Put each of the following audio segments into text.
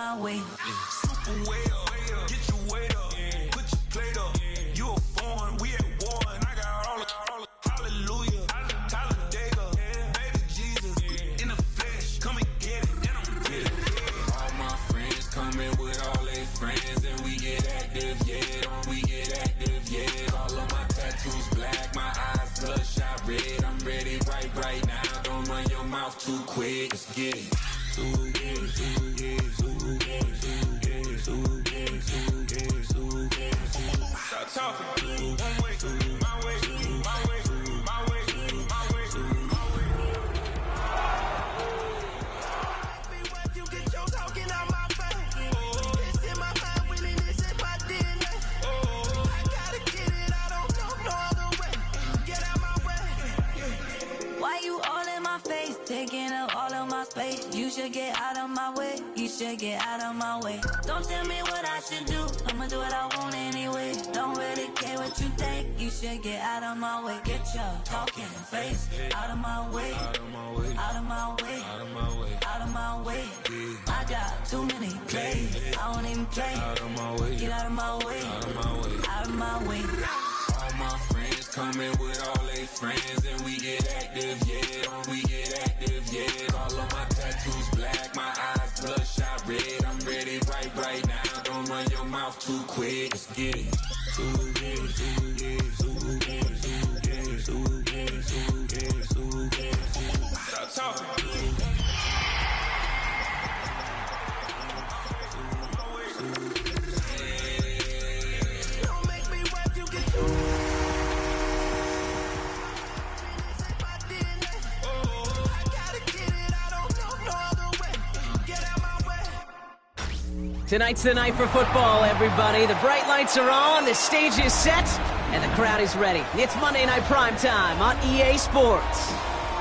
my way. Super well, get your weight up, put your plate up. You a foreign, we at war, and I got all the hallelujah. Talladega, baby Jesus, in the flesh, come and get it, and I'm with it. All my friends coming with all their friends, and we get active, yeah, we get active, yeah. All of my tattoos black, my eyes bloodshot red. I'm ready right now, don't run your mouth too quick, let's get it. Stop talking. One way, my way, my way, my way, my way, my way. You get your talking out my face. It's in my mind, winning this in my DNA. I gotta get it, I don't know no other way. Get out my way. Why you all in my face, taking up all of my space? You should get out of my way, you should get out of my way. Don't tell me what I should do, I'ma do what I want anyway. Don't really care what you think, you should get out of my way. Get your talking face out of my way, out of my way, out of my way, out of my way, out of my way. I got too many plays, I won't even play. Out of my way, get out of my way, out of my way, out of my way. All my friends coming with all their friends, and we get active, yeah, we get active, yeah. All of my tattoos black, my eyes bloodshot red. I'm ready right now, don't run your mouth too quick, let's get it. Stop talking. Tonight's the night for football, everybody. The bright lights are on, the stage is set, and the crowd is ready. It's Monday Night Primetime on EA Sports.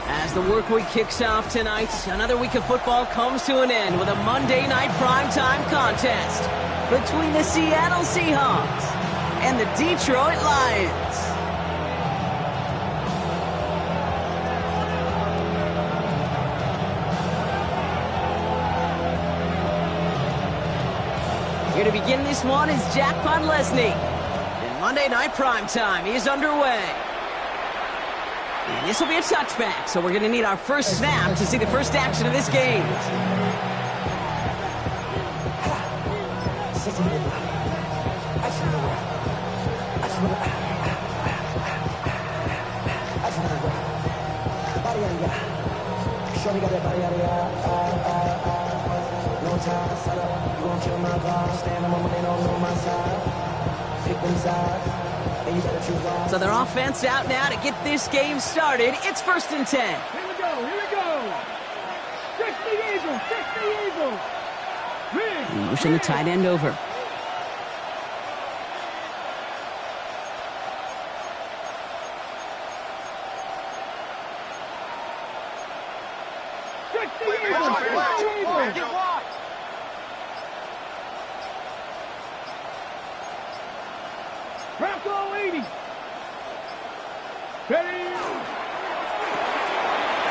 As the work week kicks off tonight, another week of football comes to an end with a Monday Night Primetime contest between the Seattle Seahawks and the Detroit Lions. Here to begin this one is Jack Podlesny. And Monday Night Primetime is underway. And this will be a touchback, so we're going to need our first snap to see the first action of this game. So their offense out now to get this game started. It's 1st and 10. Here we go. 60 Eagles. Motion the tight end over. Bronco 80. Ready.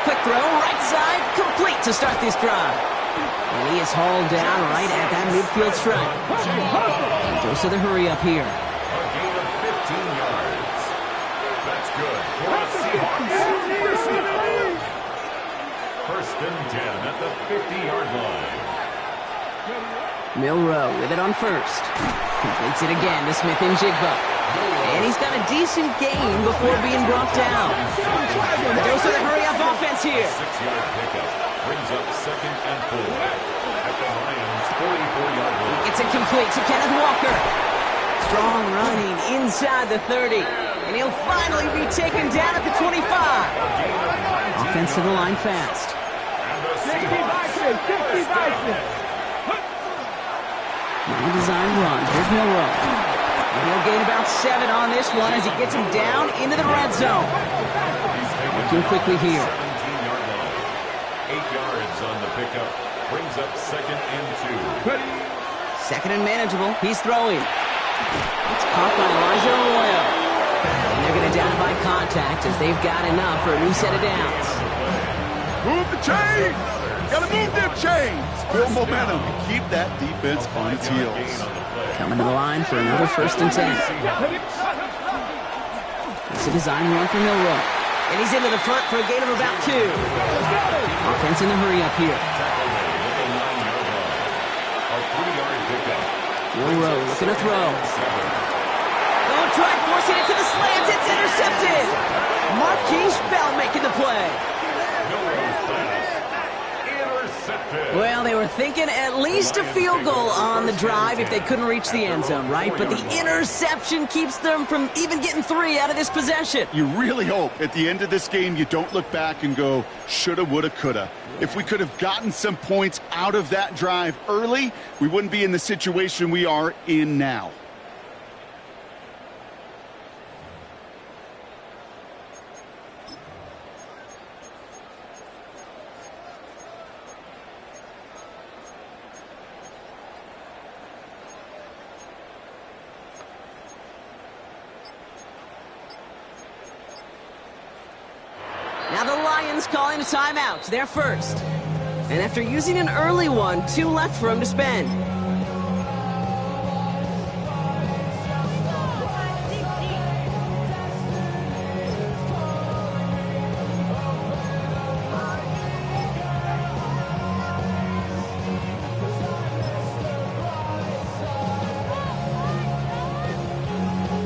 Quick throw, right side, complete to start this drive. And he is hauled down right at that midfield stripe. Goes to the hurry up here. A gain of 15 yards. That's good for the Seahawks. First and 10 at the 50-yard line. Milrow with it on first. Completes it again to Smith and Jigba. And he's got a decent gain before being brought down. Goes to the hurry-up offense here. 6-yard pickup brings up 2nd and 4 at the Lions' 44-yard line. Gets it complete to Kenneth Walker. Strong running inside the 30. And he'll finally be taken down at the 25. Offense to the line fast. And the Seahawks. Well-designed run. Here's Milrow. And he'll gain about 7 on this one as he gets him down into the red zone. Looking quickly here. 17-yard line. 8 yards on the pickup. Brings up 2nd and 2. 2nd and manageable. He's throwing. It's caught by Elijah Arroyo. And they're going to down by contact as they've got enough for a new set of downs. Move the chain. Gotta move them chains. Build momentum and keep that defense on its heels. Coming to the line for another 1st and 10. It's a design run for Milroe. And he's into the front for a gain of about 2. Offense in the hurry up here. Milroe looking to throw. Oh, try forcing it to the slants. It's intercepted. Marquise Bell making the play. Well, they were thinking at least a field goal on the drive if they couldn't reach the end zone, right? But the interception keeps them from even getting 3 out of this possession. You really hope at the end of this game you don't look back and go, shoulda, woulda, coulda. If we could have gotten some points out of that drive early, we wouldn't be in the situation we are in now. Now the Lions calling a timeout. They're first. And after using an early one, 2 left for him to spend.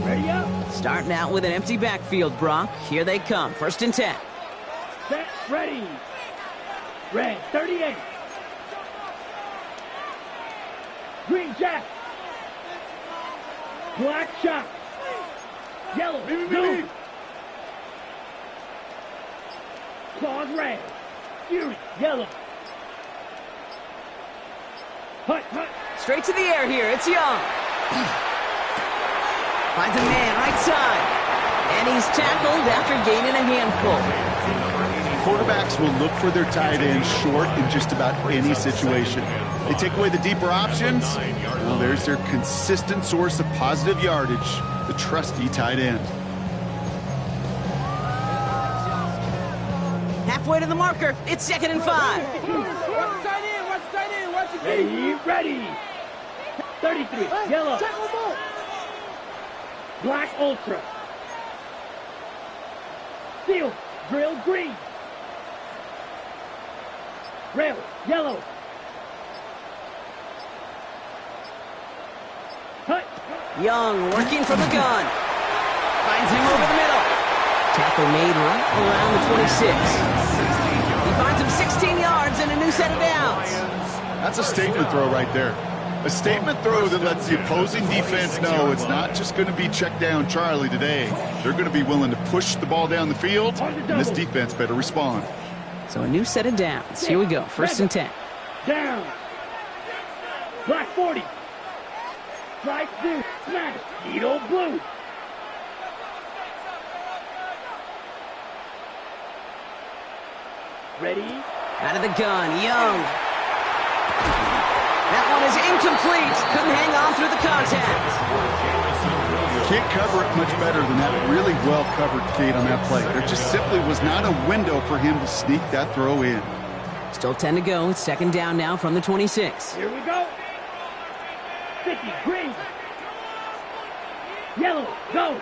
Ready up. Starting out with an empty backfield, Brock. Here they come. 1st and 10. Set, ready. Red, 38. Green Jack. Black shot. Yellow, blue. Claws red. Fury, yellow. Hut, hut. Straight to the air here. It's Young. Finds a man right side. And he's tackled after gaining a handful. Quarterbacks will look for their tight end short in just about any situation. They take away the deeper options. Well, there's their consistent source of positive yardage, the trusty tight end. Halfway to the marker. It's 2nd and 5. Watch the tight end, watch the tight end, watch the ready, ready. 33, yellow. Black Ultra. Steel, grill green. Rail, yellow. Hut. Young working from the gun. Finds him over the middle. Tackle made right around the 26. He finds him 16 yards and a new set of downs. That's a statement throw right there. A statement throw that lets the opposing defense know it's not just going to be check down Charlie today. They're going to be willing to push the ball down the field, and this defense better respond. So a new set of downs. Here we go. 1st and 10. Down. Black 40. Strike blue. Smash. Needle blue. Ready? Out of the gun. Young. That one is incomplete. Couldn't hang on through the contact. Can't cover it much better than that really well-covered Kate on that play. There just simply was not a window for him to sneak that throw in. Still 10 to go. It's 2nd down now from the 26. Here we go. 50, green. Yellow, go.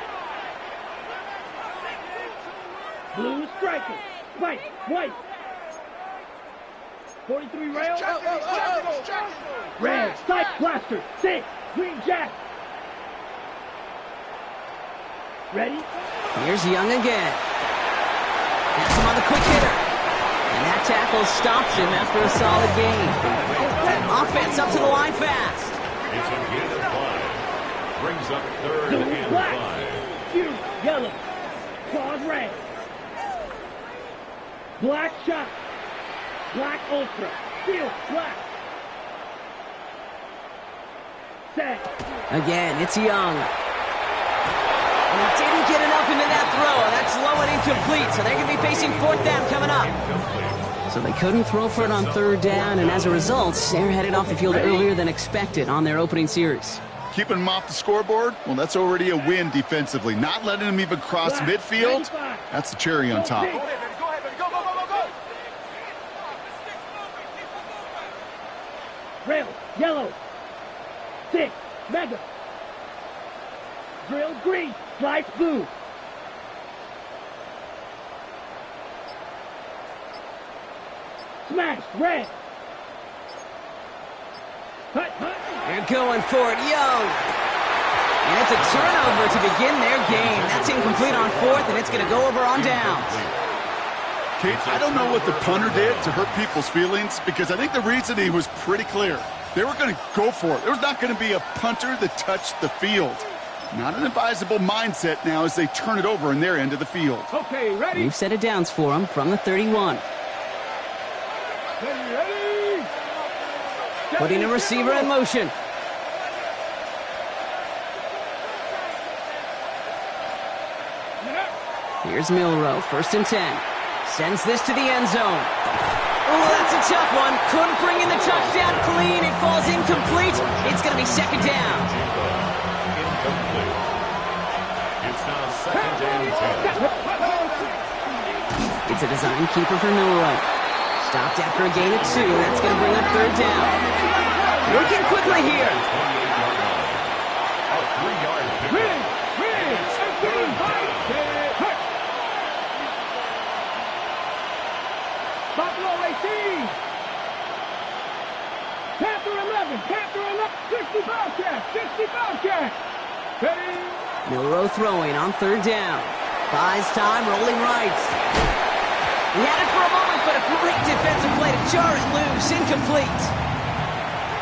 Blue striker. White, white. 43 rail. Red, sight blaster. 6, green jack. Ready? Here's Young again. Has him on the quick hitter. And that tackle stops him after a solid gain. Offense up to the line fast. It's a gain of 5. Brings up 3rd and black. 5. Hughes, yellow. Claws red. Black shot. Black ultra. Steel black. Set. Again, it's Young. And he didn't get enough into that throw. That's low and incomplete, so they're going to be facing 4th down coming up. So they couldn't throw for it on 3rd down, and as a result, they're headed off the field earlier than expected on their opening series. Keeping him off the scoreboard? Well, that's already a win defensively. Not letting him even cross midfield, that's the cherry on top. Rail, yellow. 6, mega. Drill, green. Slice, blue. Smash, red. Hut, hut. They're going for it, Young. And it's a turnover to begin their game. That's incomplete on fourth, and it's going to go over on downs. Kate, I don't know what the punter did to hurt people's feelings, because I think the reasoning was pretty clear. They were going to go for it. There was not going to be a punter that touched the field. Not an advisable mindset now as they turn it over in their end of the field. Okay, ready? We've set it downs for them from the 31. Ready. Putting a receiver in motion. Here's Milroe, 1st and 10. Sends this to the end zone. Oh, that's a tough one. Couldn't bring in the touchdown clean. It falls incomplete. It's going to be 2nd down. Incomplete. It's now 2nd and 10. It's a design keeper for Milroe. Stopped after a gain of 2. That's going to bring up 3rd down. Working quickly here. A 3-yard pickup. Buffalo 18. Panther 11. Panther 11. 65 catch. 65 catch. Ready. Milroe throwing on 3rd down. Buys time, rolling right. He had it for a moment, but a great defensive play to jar it loose. Incomplete.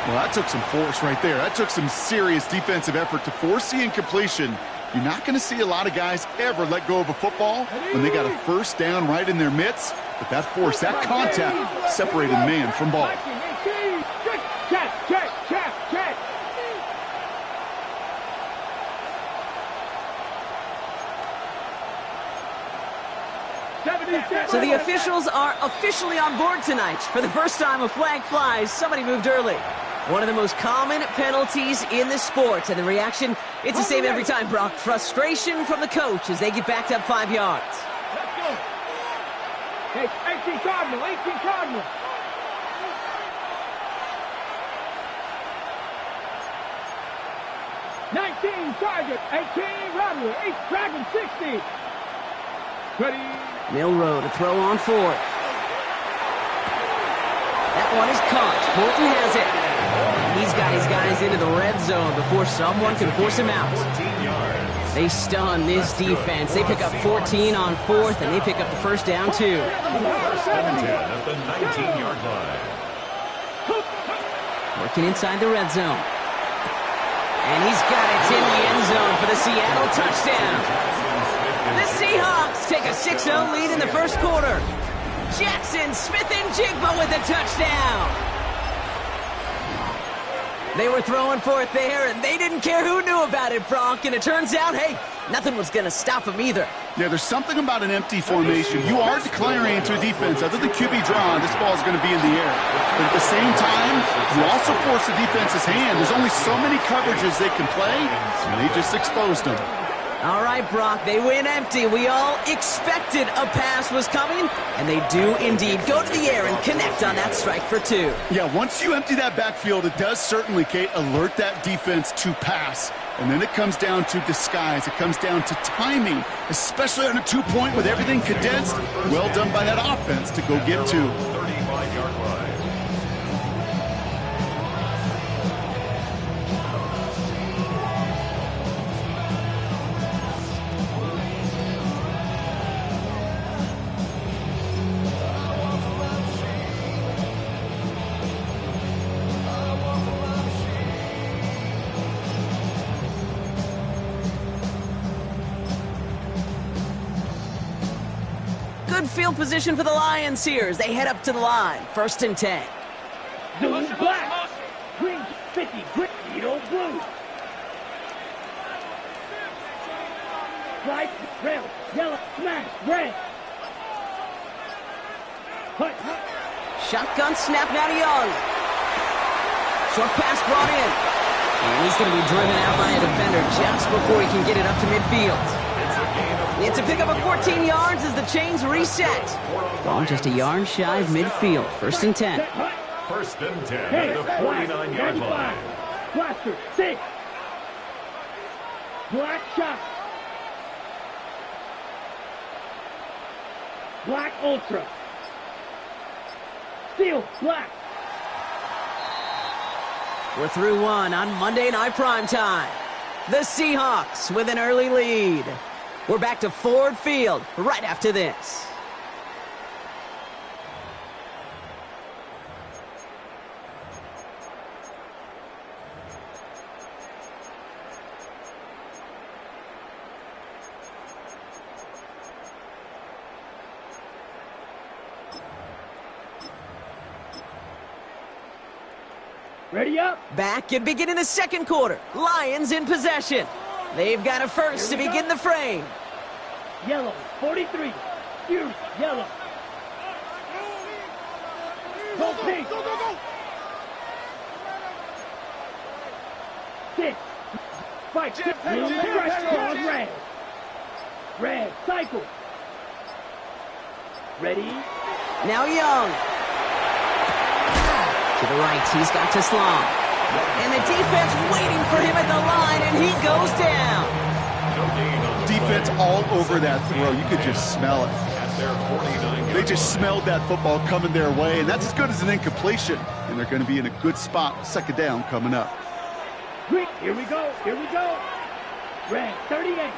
Well, that took some force right there. That took some serious defensive effort to force the incompletion. You're not going to see a lot of guys ever let go of a football when they got a 1st down right in their midst. But that force, that contact, separated man from ball. Check, check, check, check. So the officials are officially on board tonight. For the first time, a flag flies. Somebody moved early. One of the most common penalties in the sport. And the reaction, it's the same every time, Brock. Frustration from the coach as they get backed up 5 yards. Let's go. Hey, 18 Cardinal, 18 Cardinal. Target, 18 Rattler, 8 Dragon 60. Ready. Milroe to throw on 4th. That one is caught. Bolton has it. And he's got his guys into the red zone before someone can force him out. They stun this defense. They pick up 14 on 4th, and they pick up the 1st down, too. 1st and 10 at the 19-yard line. Working inside the red zone. And he's got it in the end zone for the Seattle touchdown. The Seahawks take a 6-0 lead in the 1st quarter. Jackson Smith-Njigba with a touchdown. They were throwing for it there, and they didn't care who knew about it, Bronk. And it turns out, hey, nothing was going to stop them either. Yeah, there's something about an empty formation. You are declaring to a defense, other than QB draw, this ball is going to be in the air. But at the same time, you also force the defense's hand. There's only so many coverages they can play, and they just exposed them. All right, Brock, they win empty. We all expected a pass was coming, and they do indeed go to the air and connect on that strike for 2. Yeah, once you empty that backfield, it does certainly, Kate, alert that defense to pass. And then it comes down to disguise. It comes down to timing, especially on a 2-point with everything condensed. Well done by that offense to go get 2. 35-yard line. Good field position for the Lions here as they head up to the line. 1st and 10. Blue, black. Green, 50. Green, blue. White, red, yellow, smash, red. Hut, hut. Shotgun snap now to Young. Short pass brought in. And he's going to be driven out by a defender just before he can get it up to midfield. It's a pickup of 14 yards as the chains reset. Ball just a yard shy of midfield. 1st and 10. First and 10 Hey, at the black, 49-yard 95. line. Blaster, 6. Black shot. Black ultra. Steel, black. We're through one on Monday Night Primetime. The Seahawks with an early lead. We're back to Ford Field right after this. Ready up. Back and beginning the second quarter. Lions in possession. They've got a first to Here we begin go. the frame. Yellow, 43. Fuse, yellow. Go pink. Go, go, go. 6. Fight. Blue, fresh claws, red. Red, cycle. Ready? Now Young. To the right, he's got to Slong. And the defense waiting for him at the line, and he goes down. Defense all over that throw. You could just smell it. They just smelled that football coming their way, and that's as good as an incompletion. And they're going to be in a good spot. Second down coming up. Quick, here we go, here we go. Red, 38.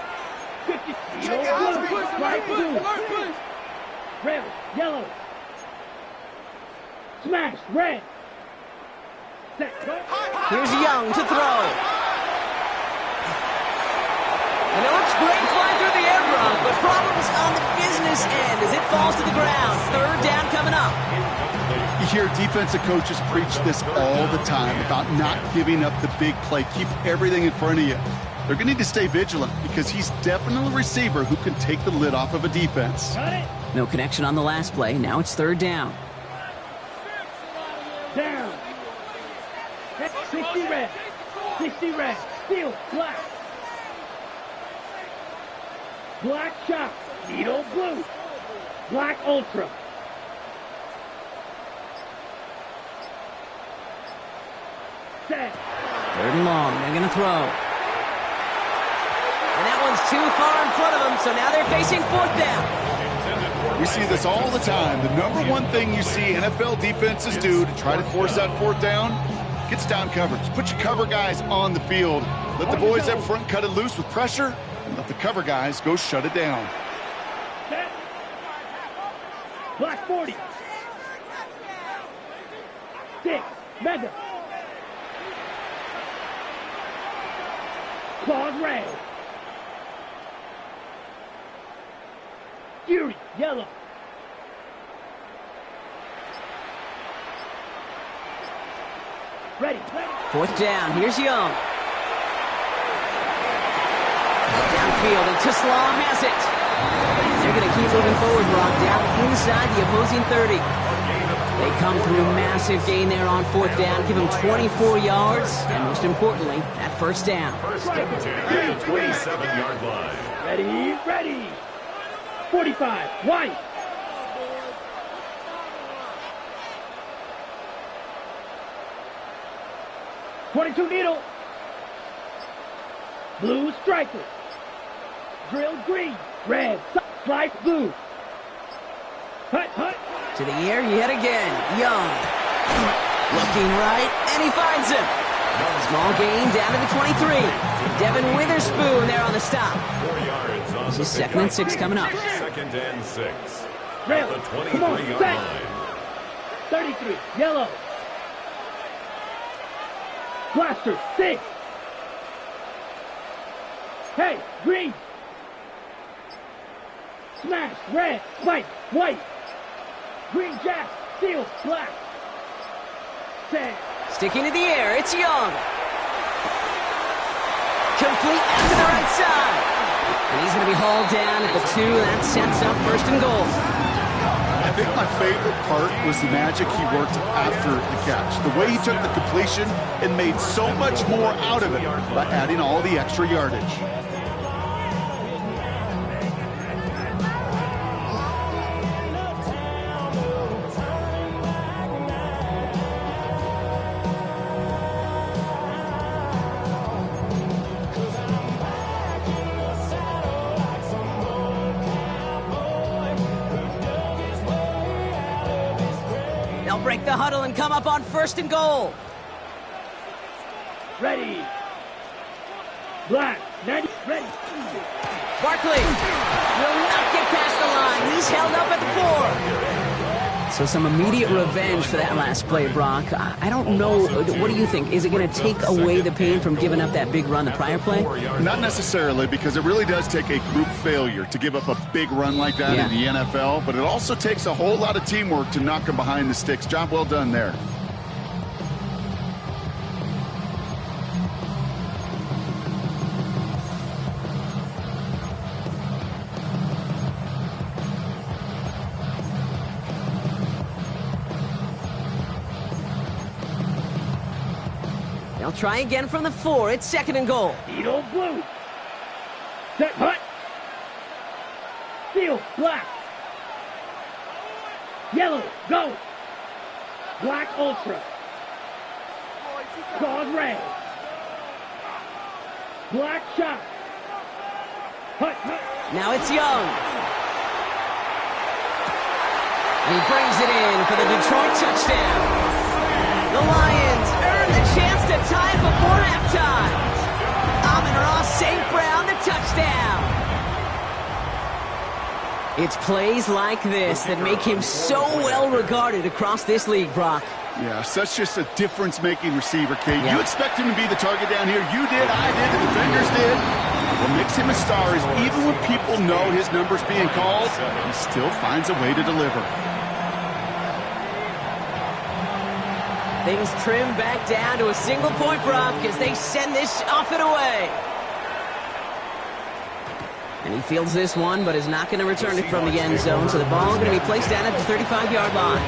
50. Yellow, blue, right, blue. Red, yellow. Smash, red. Set, go. Here's Young to throw. And it looks great flying through the air, Brock, but problems on the business end as it falls to the ground. Third down coming up. You hear defensive coaches preach this all the time about not giving up the big play. Keep everything in front of you. They're going to need to stay vigilant because he's definitely a receiver who can take the lid off of a defense. Got it. No connection on the last play. Now it's third down. Down. 60 red. 60 red. Steel, black. Black shot. Needle blue. Black ultra. Set. Third and long. They're going to throw. And that one's too far in front of them, so now they're facing fourth down. We see this all the time. The number one thing you see NFL defenses do to try to force that fourth down, gets down coverage. Put your cover guys on the field. Let the boys up front cut it loose with pressure, and let the cover guys go shut it down. Set. Black 40. 6. Mega. Claws red. Fury, yellow. Ready. Fourth down. Here's Young. Downfield, and Tislam has it. They're going to keep moving forward, Brock, down inside the opposing 30. They come through massive gain there on fourth down, give them 24 yards, and most importantly, that first down. First and 10 at the 27-yard line. Ready, ready. 45, white. .22 needle. Blue striker. Drilled green. Red. Slice blue. Hut, hut. To the air yet again. Young. Looking right, and he finds him. Small gain down to the 23. Devin Witherspoon there on the stop. 4 yards on This the is second and 6 coming up. Second and 6. Rail. At the Come on, 23-yard set. line. 33. Yellow. Blaster. 6. Hey, green. Smash. Red. Spike. White. Green jack. Steel. Black. Set. Sticking to the air, it's Young. Complete out to the right side. And he's going to be hauled down at the 2. That sets up first and goal. I think my favorite part was the magic he worked after the catch. The way he took the completion and made so much more out of it by adding all the extra yardage. They'll break the huddle and come up on 1st and goal. Ready. Black. 90. Ready. Barkley will not get past the line. He's held up at the 4. So some immediate revenge for that last play, Brock. I don't know. What do you think? Is it going to take away the pain from giving up that big run the prior play? Not necessarily, because it really does take a group failure to give up a big run like that in the NFL, but it also takes a whole lot of teamwork to knock them behind the sticks. Job well done there. They'll try again from the 4. It's 2nd and goal. Beetle blue. Set hut. Steel black. Yellow go. Black ultra. Gauze red. Black shot. Hut hut. Now it's Young. And he brings it in for the Detroit touchdown. The Lions earn the chance to tie it before halftime. Amon-Ra St. Brown, the touchdown. It's plays like this that make him so well regarded across this league, Brock. Yeah, such just a difference-making receiver, Kate. You expect him to be the target down here. You did, I did, the defenders did. What makes him a star is even when people know his number's being called, he still finds a way to deliver. Things trim back down to a single point, Brock, as they send this off and away. And he fields this one, but is not going to return it from the end zone, so the ball is going to be placed down at the 35-yard line.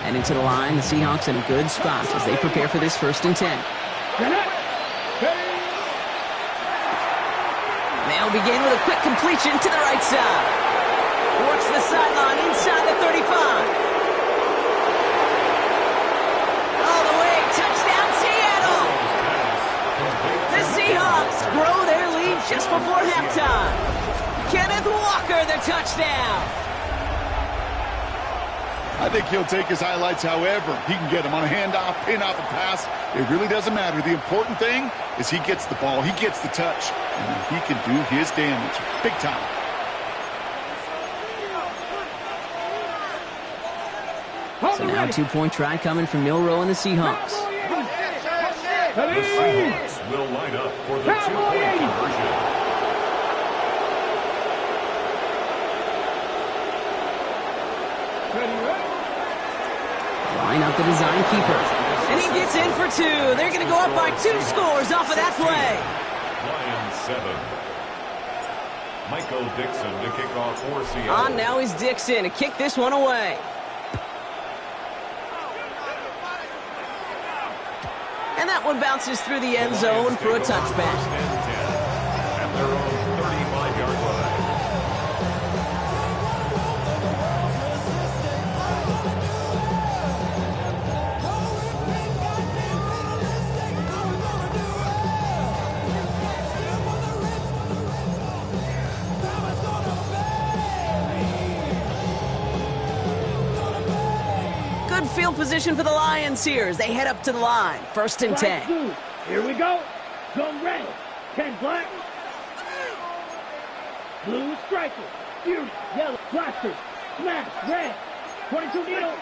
And into the line, the Seahawks in a good spot as they prepare for this 1st and 10. They'll begin with a quick completion to the right side. Works the sideline inside the 35. Grow their lead just before halftime. Kenneth Walker, the touchdown. I think he'll take his highlights however he can get them on a handoff, pin off a pass. It really doesn't matter. The important thing is he gets the ball, he gets the touch, and he can do his damage big time. So now a 2-point try coming from Milroe and the Seahawks. The Seahawks will line up for the 2-point conversion. Line up the design keeper. And he gets in for 2. They're going to go up by 2 scores off of that play. Lions 7. Michael Dixon to kick off for Seattle. On now is Dixon to kick this one away. And that one bounces through the end zone for a touchback. At their own 35-yard line. Good field position for the Lions here as they head up to the line. 1st and 10. Blue. Here we go. Go red. 10 black. Blue striker. Fury. Yellow. Blaster. Smash. Red. 22 needle.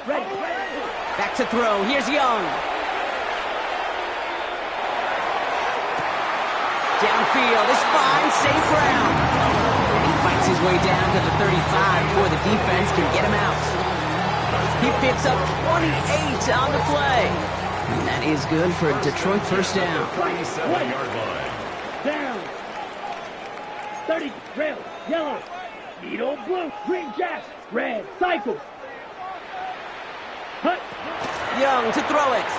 Red. Back to throw. Here's Young. Downfield is fine. St. Brown. And he fights his way down to the 35 before the defense can get him out. He picks up 28 on the play. And that is good for a Detroit 1st down. 27-yard line. Down. 30. Rail. Yellow. Needle. Blue. Green jack. Red. Cycle. Hut. Young to throw it.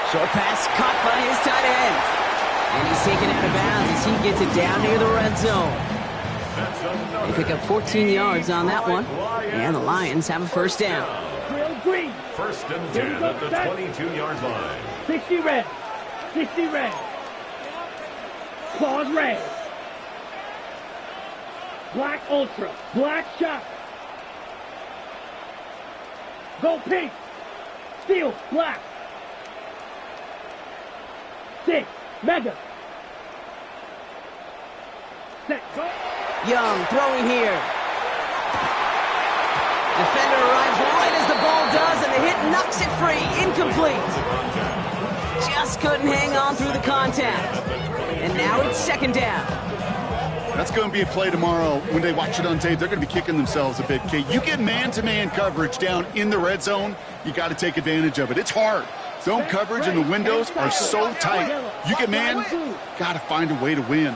Short pass caught by his tight end. And he's taken out of bounds as he gets it down near the red zone. They pick up 14 yards on that one. And the Lions have a 1st down. Grill green. 1st and 10 at the 22-yard line. 60 red. 60 red. Claws red. Black ultra. Black shot. Go pink. Steel, black. 6, mega. Set, go. Young throwing here. Defender arrives right as the ball does, and the hit knocks it free. Incomplete. Just couldn't hang on through the contact. And now it's second down. That's going to be a play tomorrow. When they watch it on tape, they're going to be kicking themselves a bit, Kate. You get man-to-man coverage down in the red zone, you got to take advantage of it. It's hard. Zone coverage and the windows are so tight. You get man, got to find a way to win.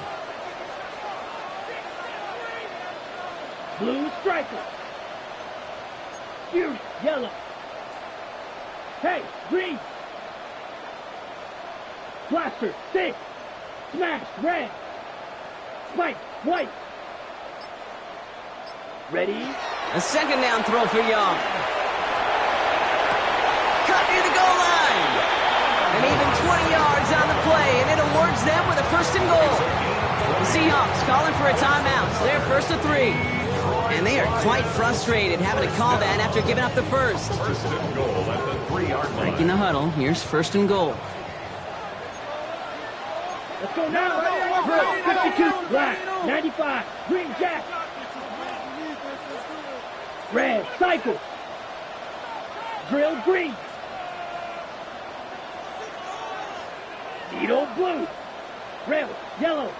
Blue striker. Fury, yellow. Hey, green. Blaster, 6. Smash, red. Spike, white. Ready? A second down throw for Young. Cut near the goal line. And even 20 yards on the play, and it awards them with a first and goal. The Seahawks calling for a timeout. So they're first to 3. And they are quite frustrated having to call that after giving up the first. First and goal at the 3-yard line. Breaking the huddle. Here's first and goal. Let's go now. Red, 52, black, 95, green jack. Red, cycle. Drill, green. Needle, blue. Red, yellow.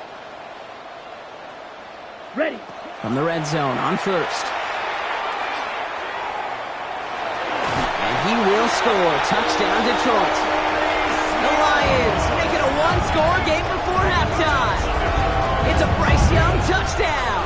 Ready. From the red zone on first. And he will score. Touchdown, Detroit. The Lions make it a one-score game before halftime. It's a Bryce Young touchdown.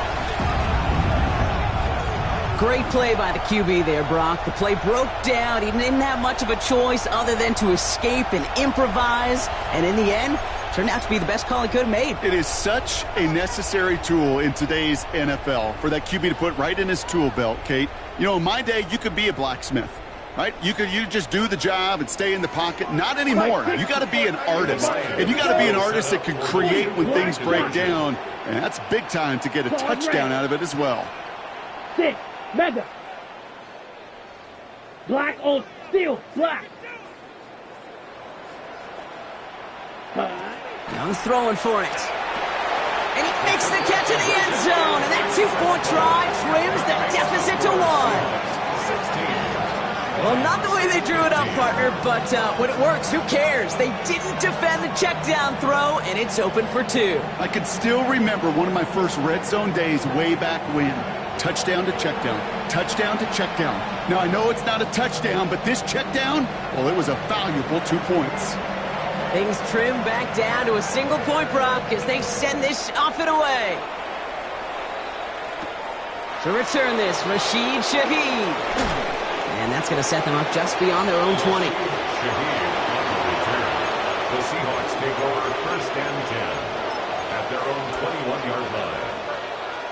Great play by the QB there, Brock. The play broke down. He didn't have much of a choice other than to escape and improvise. And in the end, turned out to be the best call he could have made. It is such a necessary tool in today's NFL for that QB to put right in his tool belt, Kate. You know, in my day, you could be a blacksmith, right? You just do the job and stay in the pocket. Not anymore. You got to be an artist, and you got to be an artist that can create when things break down, and that's big time to get a touchdown out of it as well. 6, mega. Black, old, steel, black. 5. Young's throwing for it. And he makes the catch in the end zone. And that 2-point try trims the deficit to 1. Well, not the way they drew it up, partner, but when it works, who cares? They didn't defend the check down throw, and it's open for 2. I can still remember one of my first red zone days way back when. Touchdown to check down. Touchdown to check down. Now, I know it's not a touchdown, but this check down, well, it was a valuable 2 points. Things trim back down to a single point, Brock, as they send this off and away. To return this, Rashid Shaheed. And that's going to set them up just beyond their own 20. Shaheed on the return. The Seahawks take over first and 10 at their own 21-yard line.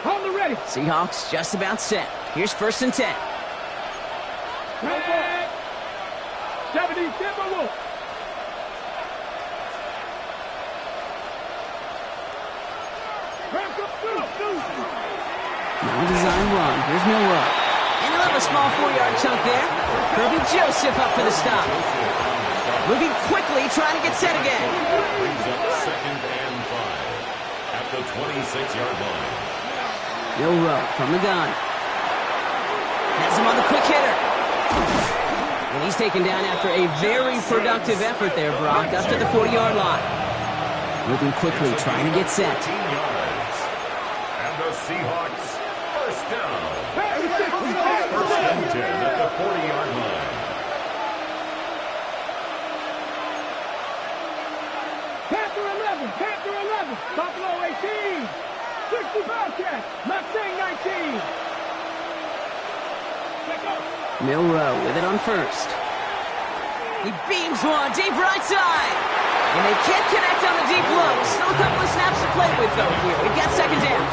Hold it ready. Seahawks just about set. Here's first and 10. Red, 70, Timberwolves. Now design run. Here's Milroe. And he'll have a small 4-yard chunk there. Kirby Joseph up for the stop. Moving quickly, trying to get set again. Brings up second and 5 at the 26-yard line. Milroe from the gun. Has him on the quick hitter. And he's taken down after a very productive effort there, Brock, up to the 40-yard line. Moving quickly, trying to get set. 15 yards. And the Seahawks first down. First and 10 at the 40-yard line. Panther 11, Panther 11, Buffalo 18, 60 Bobcats, Mustang 19. Milroe with it on first. He beams one deep right side. And they can't connect on the deep look. Still a couple of snaps to play with, though, here. We've got second down.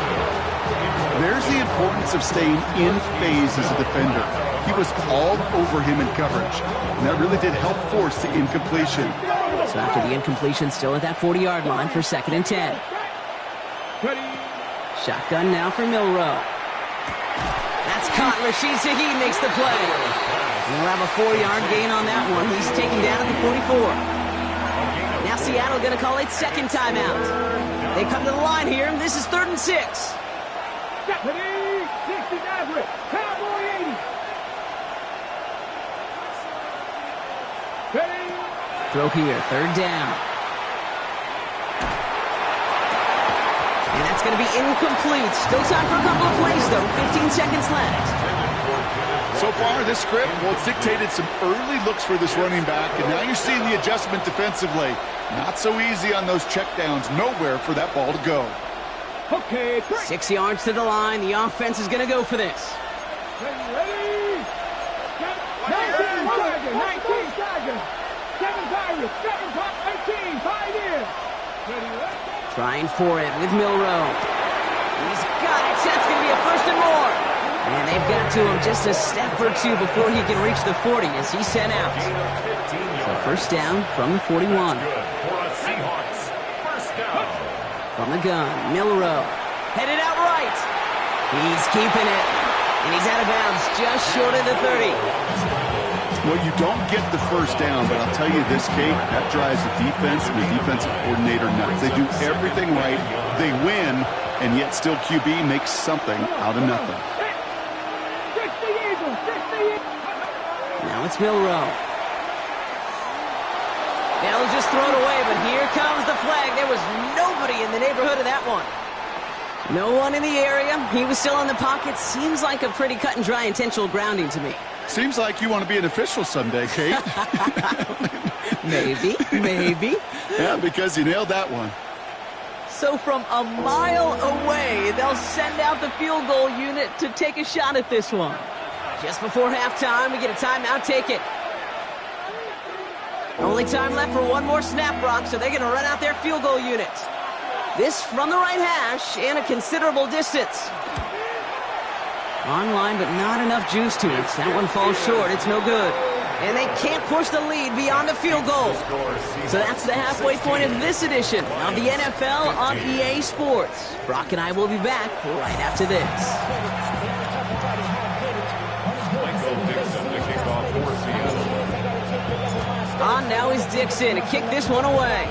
There's the importance of staying in phase as a defender. He was all over him in coverage, and that really did help force the incompletion. So after the incompletion, still at that 40-yard line for second and 10. Shotgun now for Milroe. That's caught. Rashid Shaheed makes the play. We'll have a 4-yard gain on that one. He's taken down at the 44. Now Seattle going to call it second timeout. They come to the line here. This is 3rd and 6. Stephanie, 60 average. Cowboy 80. Ready? Throw here, 3rd down. And that's going to be incomplete. Still time for a couple of plays, though. 15 seconds left. So far, this script, well, it's dictated some early looks for this running back, and now you're seeing the adjustment defensively. Not so easy on those checkdowns. Nowhere for that ball to go. Okay, 6 yards to the line. The offense is going to go for this. ready? 19 Tigers, 19 Tigers. 7 Tigers, 7 18, 5 in. Ready? Trying for it with Milroe. He's got it. That's going to be a 1st and more. And they've got to him just a step or two before he can reach the 40 as he's sent out. So 1st down from the 41. From the gun, Milroe. Headed out right. He's keeping it. And he's out of bounds just short of the 30. Well, you don't get the 1st down, but I'll tell you this, Kate, that drives the defense and the defensive coordinator nuts. They do everything right. They win, and yet still QB makes something out of nothing. Now it's Milroe. They'll just throw it away, but here comes the flag. There was nobody in the neighborhood of that one. No one in the area. He was still in the pocket. Seems like a pretty cut and dry intentional grounding to me. Seems like you want to be an official someday, Kate. Maybe. Yeah, because you nailed that one. So from a mile away, they'll send out the field goal unit to take a shot at this one. Just before halftime, we get a timeout. Take it. Only time left for one more snap, Brock, so they're going to run out their field goal unit. This from the right hash and a considerable distance. Online, but not enough juice to it. That one falls short. It's no good. And they can't push the lead beyond the field goal. So that's the halfway point of this edition of the NFL on EA Sports. Brock and I will be back right after this. On now is Dixon to kick this one away.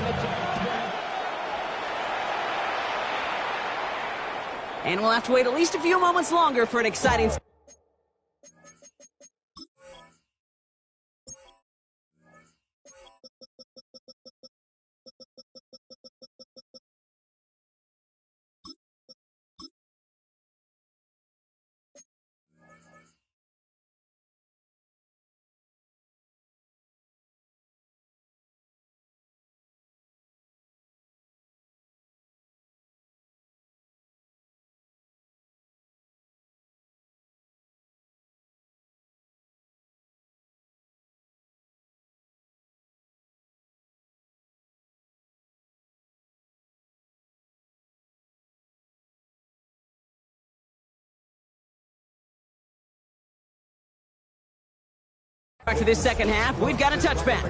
And we'll have to wait at least a few moments longer for an exciting... Back to this second half, we've got a touchback.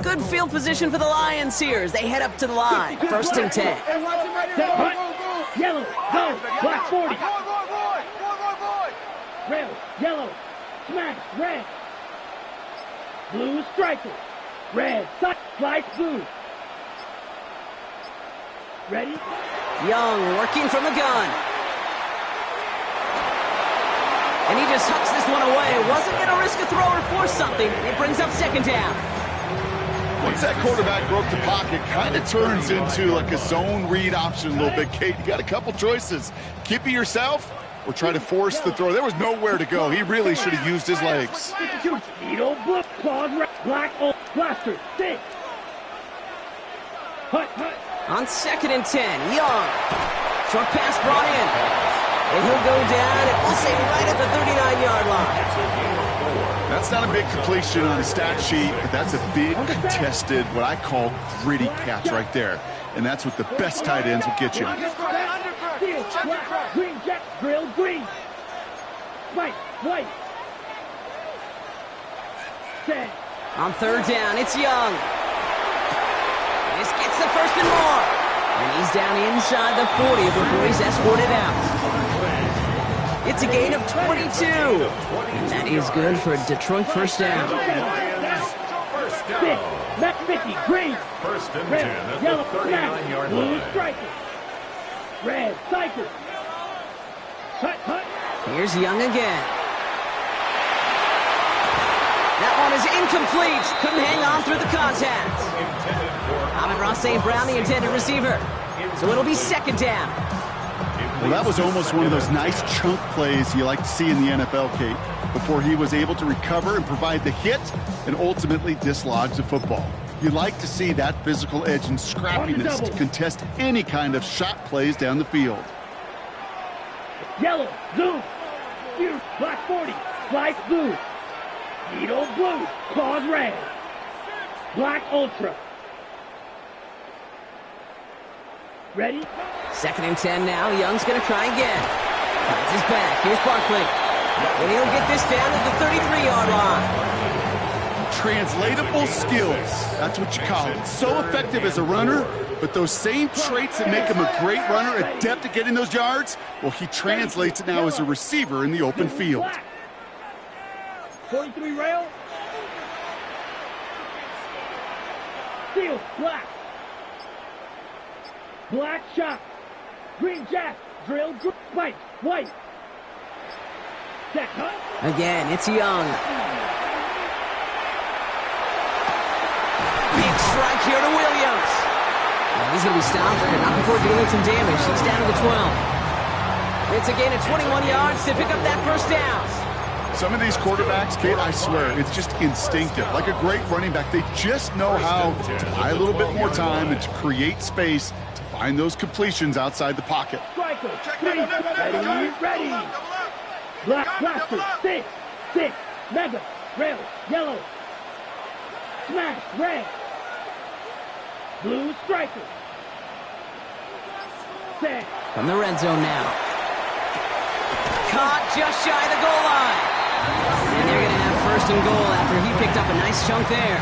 Good field position for the Lions here as they head up to the line. 1st and 10. Yellow, go, black 40. Red, yellow, smash, red. Blue striker. Red, slice blue. Ready? Young working from the gun. And he just hucks this one away. Wasn't going to risk a throw or force something. It brings up 2nd down. Once that quarterback broke the pocket, kind of turns into like a zone read option a little bit, Kate. You got a couple choices. Keep it yourself or try to force the throw. There was nowhere to go. He really should have used his legs. Needle, blue, claws, black, blaster, 6. Hut. On 2nd and 10, Young. Short pass brought in. And he'll go down, and we'll say right at the 39-yard line. That's not a big completion on a stat sheet, but that's a big contested, what I call gritty catch right there. And that's what the best tight ends will get you. Green jet, grill, green. Right, White. Set. On third down, it's Young. This gets the first and more. And he's down inside the 40 before he's escorted out. It's a gain of 22. And that is good for a Detroit first down. First Six. down. Matt 50. Green. First and 10 Red. at Yellow. the 39-yard Blue line. striker. Red. Cycle. Cut. Here's Young again. That one is incomplete. Couldn't hang on through the contact. Amon-Ra St. Brown, the intended receiver. So it'll be second down. Well, that was almost one of those nice chunk plays you like to see in the NFL, Kate, before he was able to recover and provide the hit and ultimately dislodge the football. You like to see that physical edge and scrappiness to contest any kind of shot plays down the field. Yellow. Zoom. Here. Black 40. Slice blue. Needle blue. Claws red. Black ultra. Ready? Second and 10 now. Young's going to try again. Finds his back. Here's Barkley. And he'll get this down at the 33-yard line. Translatable skills. That's what you call it. So effective as a runner, but those same traits that make him a great runner, adept at getting those yards, well, he translates it now as a receiver in the open field. 43 rail. Steel. Black. Black shot. Green jack. Drill. White. White. Jack cut. Again, it's Young. Big strike here to Williams. Well, he's going to be stopped, but not before dealing some damage. He's down to the 12. It's a gain of 21 yards to pick up that first down. Some of these quarterbacks, Kate, I swear, it's just instinctive. Like a great running back, they just know how to buy a little bit more time and to create space to find those completions outside the pocket. Striker. Ready. Black blaster. Six. Mega. Rail. Yellow. Smash. Red. Blue striker. Set. From the red zone now. Caught just shy of the goal line. And they're going to have first and goal after he picked up a nice chunk there.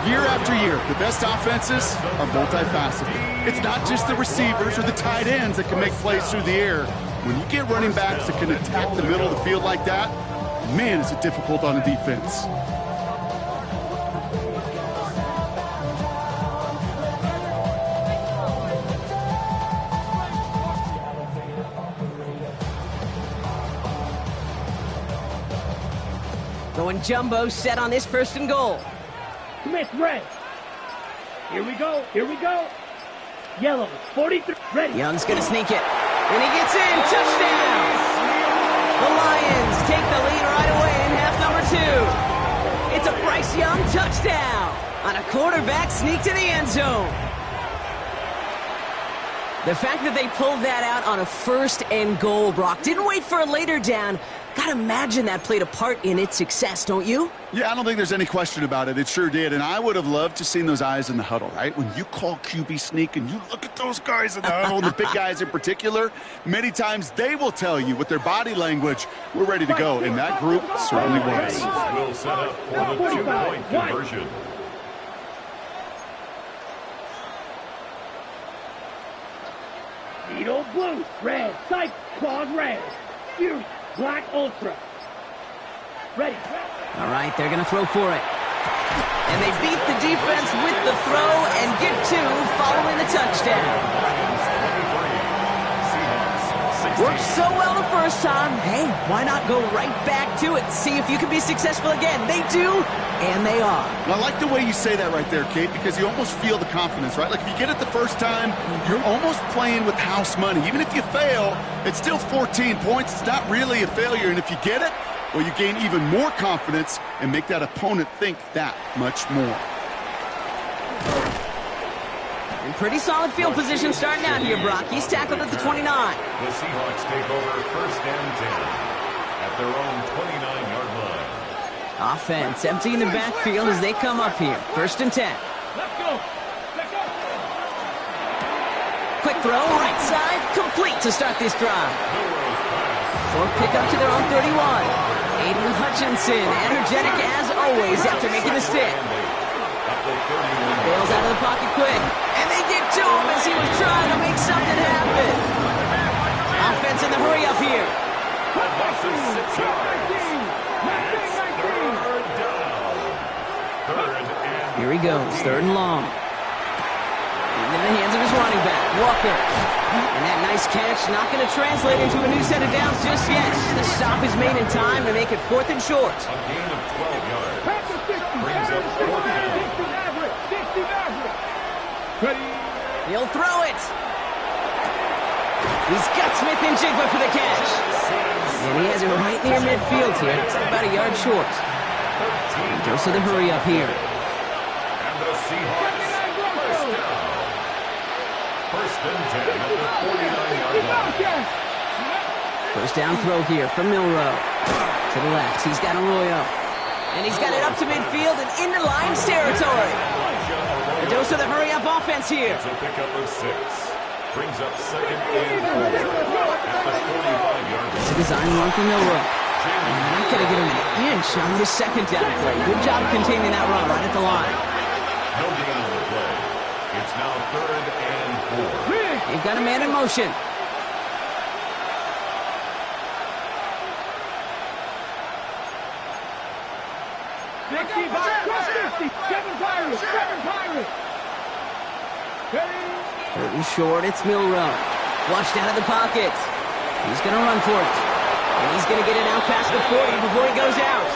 Year after year, the best offenses are multifaceted. It's not just the receivers or the tight ends that can make plays through the air. When you get running backs that can attack the middle of the field like that, man, is it difficult on a defense. Going jumbo set on this first and goal. Smith red. Here we go. Yellow. 43. Ready. Young's going to sneak it. And he gets in. Touchdown! The Lions take the lead right away in half number 2. It's a Bryce Young touchdown on a quarterback sneak to the end zone. The fact that they pulled that out on a first and goal, Brock, didn't wait for a later down. Gotta imagine that played a part in its success, don't you? Yeah, I don't think there's any question about it. It sure did. And I would have loved to seen those eyes in the huddle, right? When you call QB sneak and you look at those guys in the huddle, and the big guys in particular, many times they will tell you with their body language, we're ready to go. And that group certainly was. Will set up for the 2-point conversion. Needle blue. Red. Sight. Claws red. Fury. Black ultra. Ready. All right, they're going to throw for it. And they beat the defense with the throw and get 2 following the touchdown. Worked so well the first time. Hey, why not go right back to it? See if you can be successful again. They do, and they are. Well, I like the way you say that right there, Kate, because you almost feel the confidence, right? Like if you get it the first time, you're almost playing with house money. Even if you fail, it's still 14 points. It's not really a failure. And if you get it, well, you gain even more confidence and make that opponent think that much more. And pretty solid field position starting out here, Brock. He's tackled at the 29. The Seahawks take over first and 10 at their own 29-yard line. Offense emptying the backfield as they come up here. First and 10. Let's go. Quick throw, right side, complete to start this drive. Short pick up to their own 31. Aiden Hutchinson, energetic as always after making the stick. Bails out of the pocket quick. And they get to him as he was trying to make something happen. Offense in the hurry up here. Here he goes, 3rd and long. Into the hands of his running back, Walker. And that nice catch not going to translate into a new set of downs just yet. The stop is made in time to make it 4th and short. A gain of 12 yards. Brings up 4th down. He'll throw it. He's got Smith and Jigba for the catch. And he has it right near midfield here. It's about a yard short. He goes to the hurry up here. And the Seahawks, first down. 1st and 10 at the 49-yard line. First down throw here from Milroe. To the left, he's got Arroyo. And he's got it up to midfield and into Lions territory. A dose of the hurry-up offense here. It's a pickup of 6. Brings up 2nd and 4 at the 45-yard line. It's a design run from Milroe. And they're not going to get him an inch on this 2nd down play. Good job containing that run right at the line. No gain on the play. It's now 3rd and 4. They've got a man in motion. Third and short, it's Milroe. Flushed out of the pocket. He's going to run for it. And he's going to get it out past the 40 before he goes out.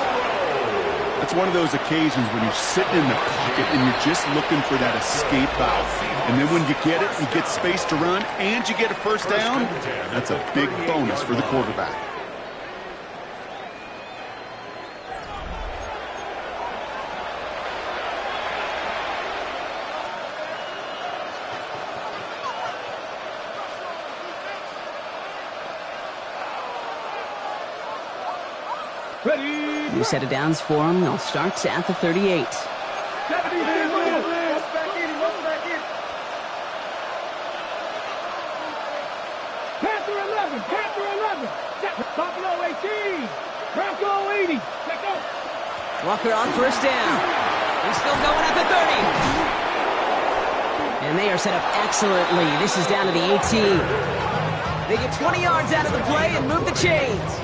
It's one of those occasions when you're sitting in the pocket and you're just looking for that escape out. And then when you get it, you get space to run, and you get a first down. That's a big bonus for the quarterback. New set of downs for him. They'll start at the 38. Panther 11, Panther 11. Buffalo 18, Bronco 80. Walker on first down. He's still going at the 30. And they are set up excellently. This is down to the 18. They get 20 yards out of the play and move the chains.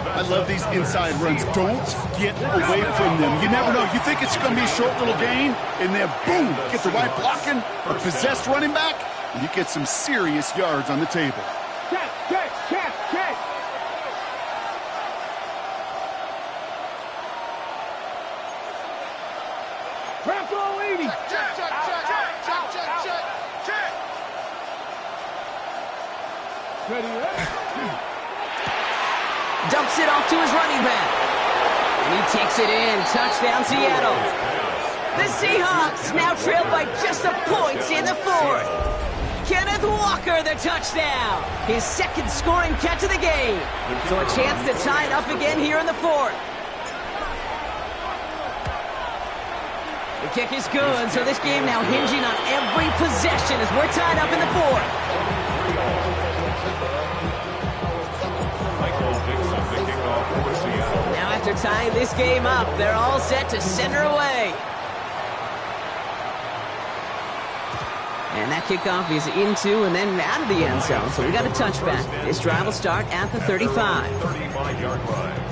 I love these inside runs. Don't get away from them. You never know. You think it's going to be a short little gain, and then boom, get the right blocking or possessed running back, and you get some serious yards on the table. Check. Bronco 80. Check. Ready, Dumps it off to his running back. And he takes it in. Touchdown, Seattle. The Seahawks now trailed by just a point in the 4th. Kenneth Walker, the touchdown. His 2nd scoring catch of the game. So a chance to tie it up again here in the 4th. The kick is good, so this game now hinging on every possession as we're tied up in the 4th. Now after tying this game up, they're all set to center away. And that kickoff is into and then out of the end zone, so we got a touchback. This drive will start at the 35. 35-yard line.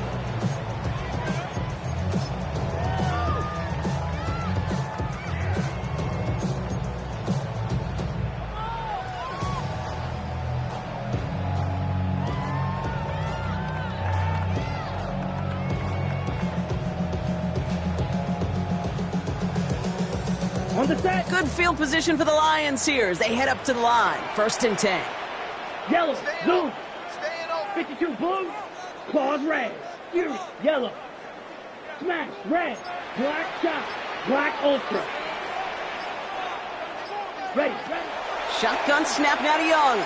On the set. Good field position for the Lions here as they head up to the line. 1st and 10. Yellow, blue. 52 blue. Claws red. Fury, yellow. Smash, red. Black shot. Black ultra. Ready. Shotgun snap now to Young.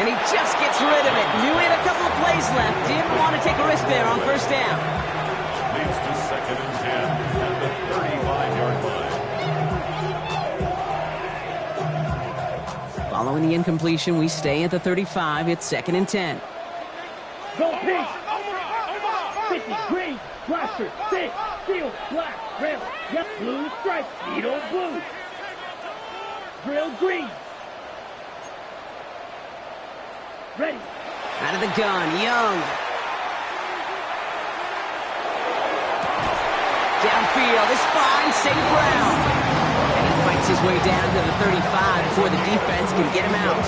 And he just gets rid of it. Knew he had a couple of plays left. Didn't want to take a risk there on first down. Leads to 2nd and 10 at the 35-yard line. Following the incompletion, we stay at the 35. It's 2nd and 10. Go pink. 50, green, blaster, 6, steel, black, red, yep, blue, stripe, needle, blue. Drill, green. Ready. Out of the gun, Young. Downfield is fine, St. Brown. And he fights his way down to the 35 before the defense can get him out.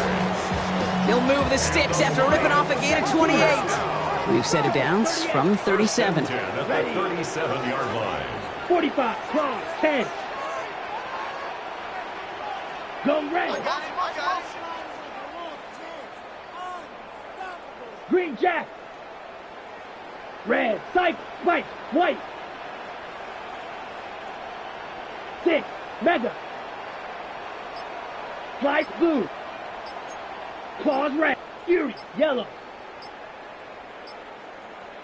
He'll move the sticks after ripping off a gain of 28. We've set it down from 37. 10 at the 37-yard line. 45, cross, 10. Go red. Green jack. Red, sight, white, white. 6, mega. Slice blue. Claws red. Fury, yellow.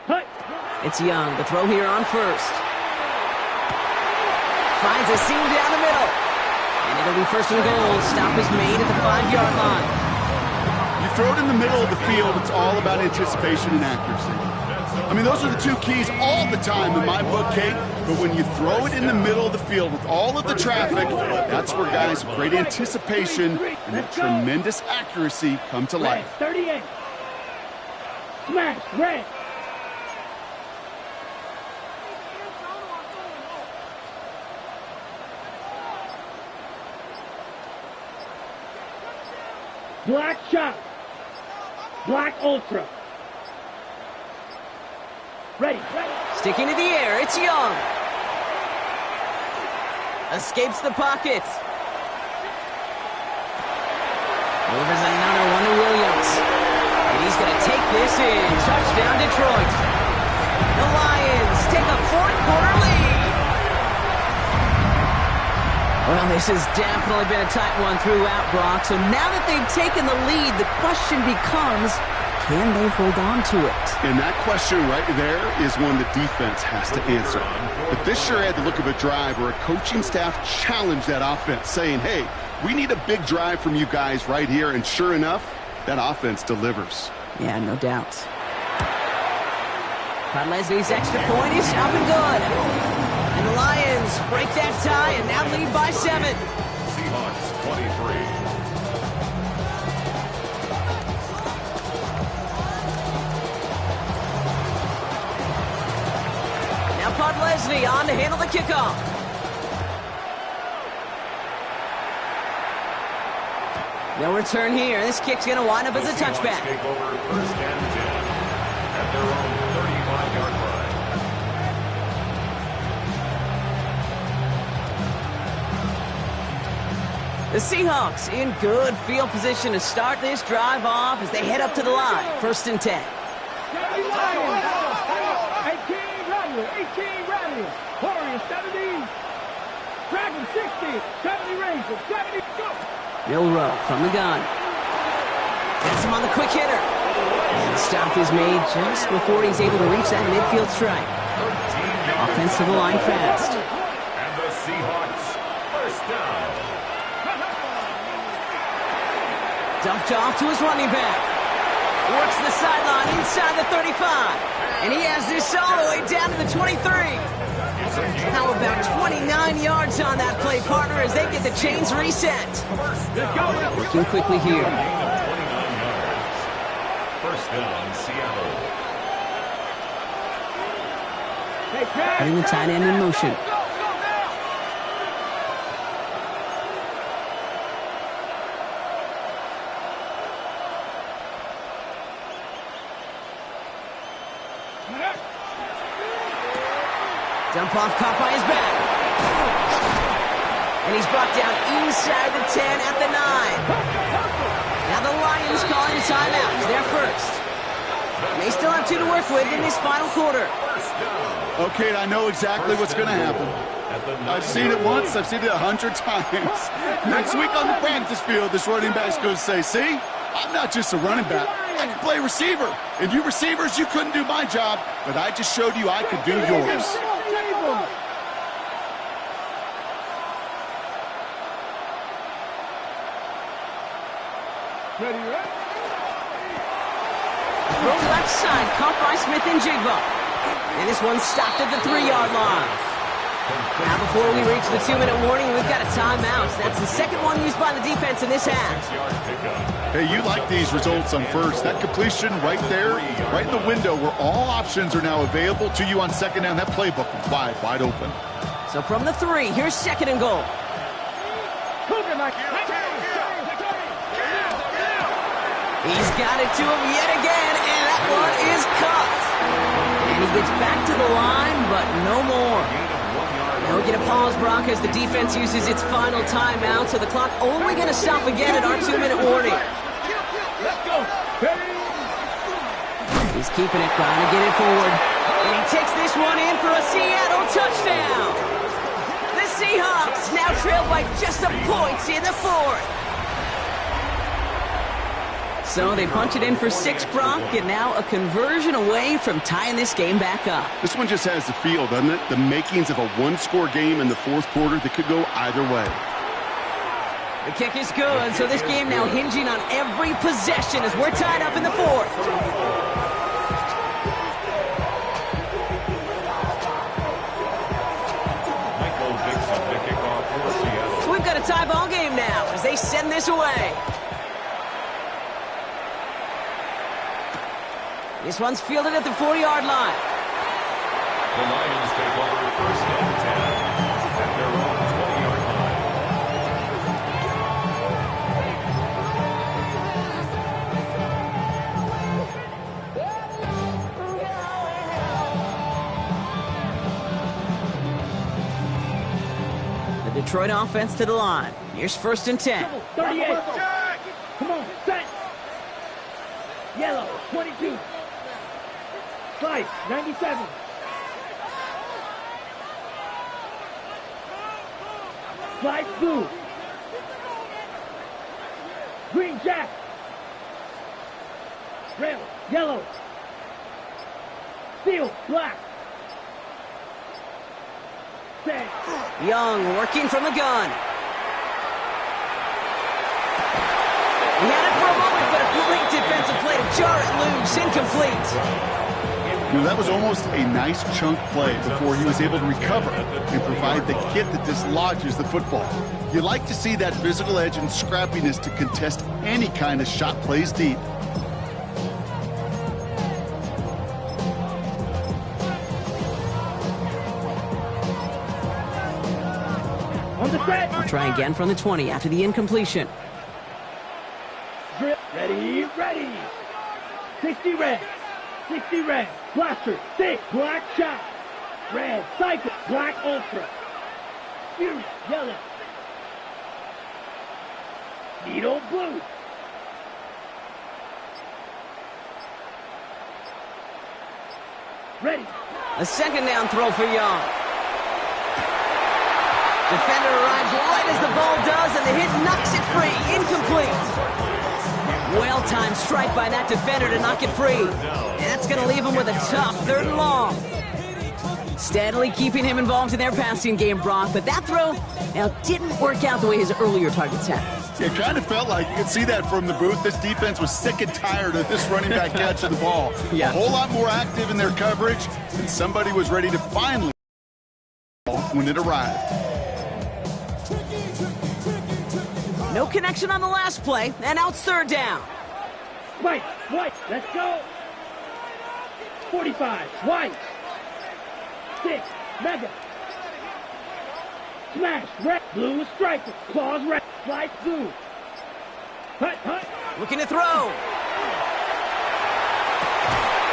Hut. It's Young. The throw here on first. Finds a seam down the middle. And it'll be 1st and goal. Stop is made at the 5-yard line. You throw it in the middle of the field, it's all about anticipation and accuracy. I mean, those are the two keys all the time in my book, Kate. But when you throw it in the middle of the field with all of the traffic, that's where guys with great anticipation and that tremendous accuracy come to life. 38. Smash, red. Black shot. Black ultra. Ready. Sticking to the air, it's Young. Escapes the pocket. Delivers another one to Williams. And he's going to take this in. Touchdown, Detroit. The Lions take a 4th-quarter lead. Well, this has definitely been a tight one throughout, Brock. So now that they've taken the lead, the question becomes, can they hold on to it? And that question right there is one the defense has to answer. But this sure had the look of a drive where a coaching staff challenged that offense, saying, hey, we need a big drive from you guys right here. And sure enough, that offense delivers. Yeah, no doubt. Podlesny's extra point is up and good. And the Lions break that tie and now lead by 7. Seahawks 23. Now Podlesny on to handle the kickoff. No return here. This kick's going to wind up as a touchback. Take over 1st and 10 at their own 35-yard line. The Seahawks in good field position to start this drive off as they head up to the line. 1st and 10. 18 Rattlers, Warriors 70, Dragon 60, 70 Rangers, 70, go! Milrow from the gun. Gets him on the quick hitter. And the stop is made just before he's able to reach that midfield strike. Offensive line fast. And the Seahawks 1st down. Dumped off to his running back. Works the sideline inside the 35. And he has this all the way down to the 23. How about 29 yards on that play, partner, as they get the chains reset. Working quickly here. 29 yards. 1st down, Seattle. Putting the tight end in motion. Dump off caught by his back. And he's brought down inside the 10 at the 9. Now the Lions calling a timeout. They're first. They still have 2 to work with in this final quarter. Okay, I know exactly what's going to happen. I've seen it once. I've seen it 100 times. Next week on the practice field, this running back's going to say, see, I'm not just a running back. I can play receiver. And you receivers, you couldn't do my job, but I just showed you I could do yours. Throw left side, caught by Smith and Jigba. And this one stopped at the 3-yard line. Now before we reach the 2-minute warning, we've got a timeout. That's the second one used by the defense in this half. Hey, you like these results on first. That completion right there, right in the window where all options are now available to you on second down. That playbook wide open. So from the 3, here's second and goal. He's got it to him yet again, and that one is cut. And he gets back to the line, but no more. Now we get a pause, Brock, as the defense uses its final timeout, so the clock only going to stop again at our 2-minute warning. Let's go. He's keeping it, trying to get it forward. And he takes this one in for a Seattle touchdown. The Seahawks now trail by just a point in the 4th. So they punch it in for 6, Brock, and now a conversion away from tying this game back up. This one just has the feel, doesn't it? The makings of a one-score game in the 4th quarter that could go either way. The kick is good, so this game now hinging on every possession as we're tied up in the 4th. Michael Dixon, the kickoff for Seattle. So we've got a tie ball game now as they send this away. This one's fielded at the 40-yard line. The Lions take over first and 10 at their own 20-yard line. The Detroit offense to the line. Here's first and 10. 38. Come on, set. Yellow, 22. Slice, 97. Slice, blue. Green, jack. Red, yellow. Steel, black. Set. Young working from the gun. He had it for a moment, but a great defensive play to jar it loose. Incomplete. You know, that was almost a nice chunk play before he was able to recover and provide the hit that dislodges the football. You like to see that physical edge and scrappiness to contest any kind of shot plays deep. On the set. We'll try again from the 20 after the incompletion. Drip. Ready, ready. 60 red. 60 red. Blaster. 6. Black shot. Red. Cycle. Black ultra. Fury. Yellow. Needle blue. Ready. A second down throw for Young. Defender arrives right as the ball does, and the hit knocks it free. Incomplete. Well-timed strike by that defender to knock it free. And that's going to leave him with a tough 3rd and long. Steadily keeping him involved in their passing game, Brock, but that throw now didn't work out the way his earlier targets had. It kind of felt like you could see that from the booth. This defense was sick and tired of this running back catching the ball. Yeah. A whole lot more active in their coverage, and somebody was ready to finally when it arrived. No connection on the last play, and out 3rd down. White, white, let's go. 45, white. 6, mega. Smash, red, blue, striker. Claws, red, slice, blue. Hut, hut. Looking to throw.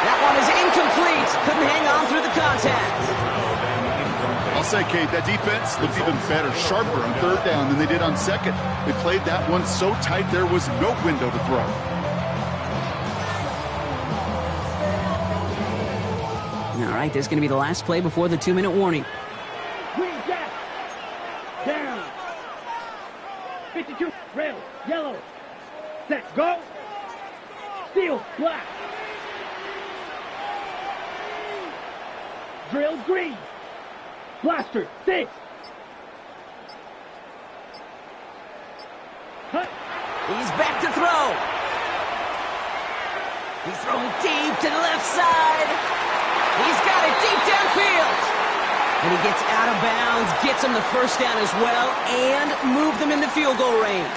That one is incomplete. Couldn't hang on through the contact. I'll say, Kate, that defense looked even better, sharper on 3rd down than they did on 2nd. They played that one so tight there was no window to throw. All right, this is going to be the last play before the 2-minute warning. Green jack. Down. 52, red, yellow. Set, go. Steel, black. Drill, green. Blaster, 6. He's back to throw. He's throwing deep to the left side. He's got it deep downfield. And he gets out of bounds, gets him the first down as well, and moved them into field goal range.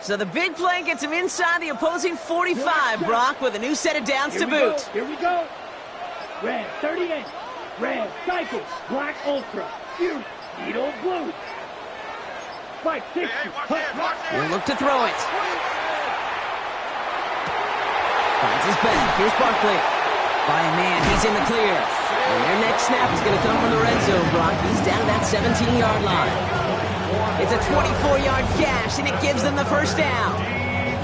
So the big play gets him inside the opposing 45, Brock, with a new set of downs to boot. Here we go. Red 38. Red cycle. Black ultra. Fuse. Needle blue. Spike 60. He'll look to throw it. Finds his back. Here's Barkley. By a man, he's in the clear. And their next snap is going to come from the red zone, Brock. He's down to that 17-yard line. It's a 24-yard gash, and it gives them the first down.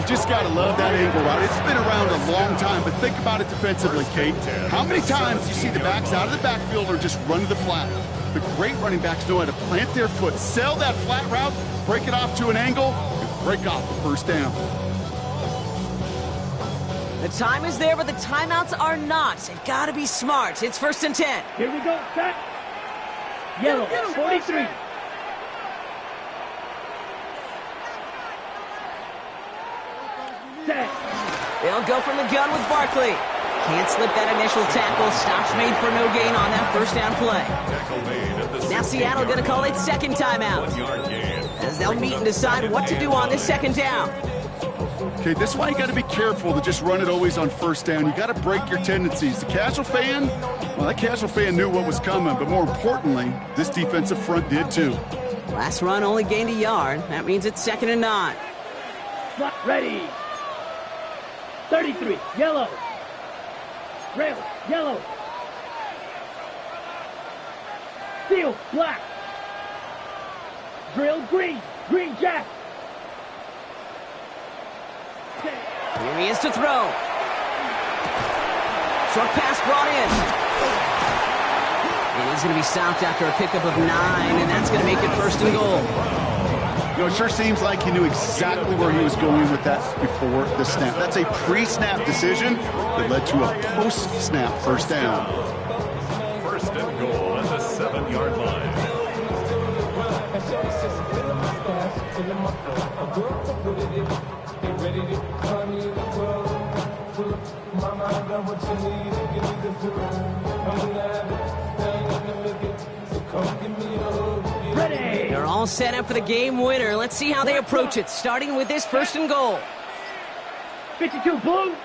You just got to love that angle, right? It's been around a long time, but think about it defensively, Kate. How many times do you see the backs out of the backfield or just run to the flat? The great running backs know how to plant their foot, sell that flat route, break it off to an angle, and break off the first down. The time is there, but the timeouts are not. They've got to be smart. It's 1st and 10. Here we go. Set. Yellow 43. They'll go from the gun with Barkley. Can't slip that initial tackle. Stops made for no gain on that first down play. Now Seattle going to call it second timeout, as they'll meet and decide what to do on this second down. Okay, this is why you got to be careful to just run it always on first down. You got to break your tendencies. The casual fan, well, that casual fan knew what was coming, but more importantly, this defensive front did too. Last run only gained a yard. That means it's 2nd and 9. Ready. 33, yellow. Red, yellow. Steel, black. Drill, green. Green jack. Here he is to throw. Short pass brought in. And he's going to be stopped after a pickup of 9, and that's going to make it 1st and goal. You know, it sure seems like he knew exactly where he was going with that before the snap. That's a pre-snap decision that led to a post-snap first down. 1st and goal at the 7-yard line. Ready. They're all set up for the game winner. Let's see how they approach it, starting with this 1st and goal. 52, blue.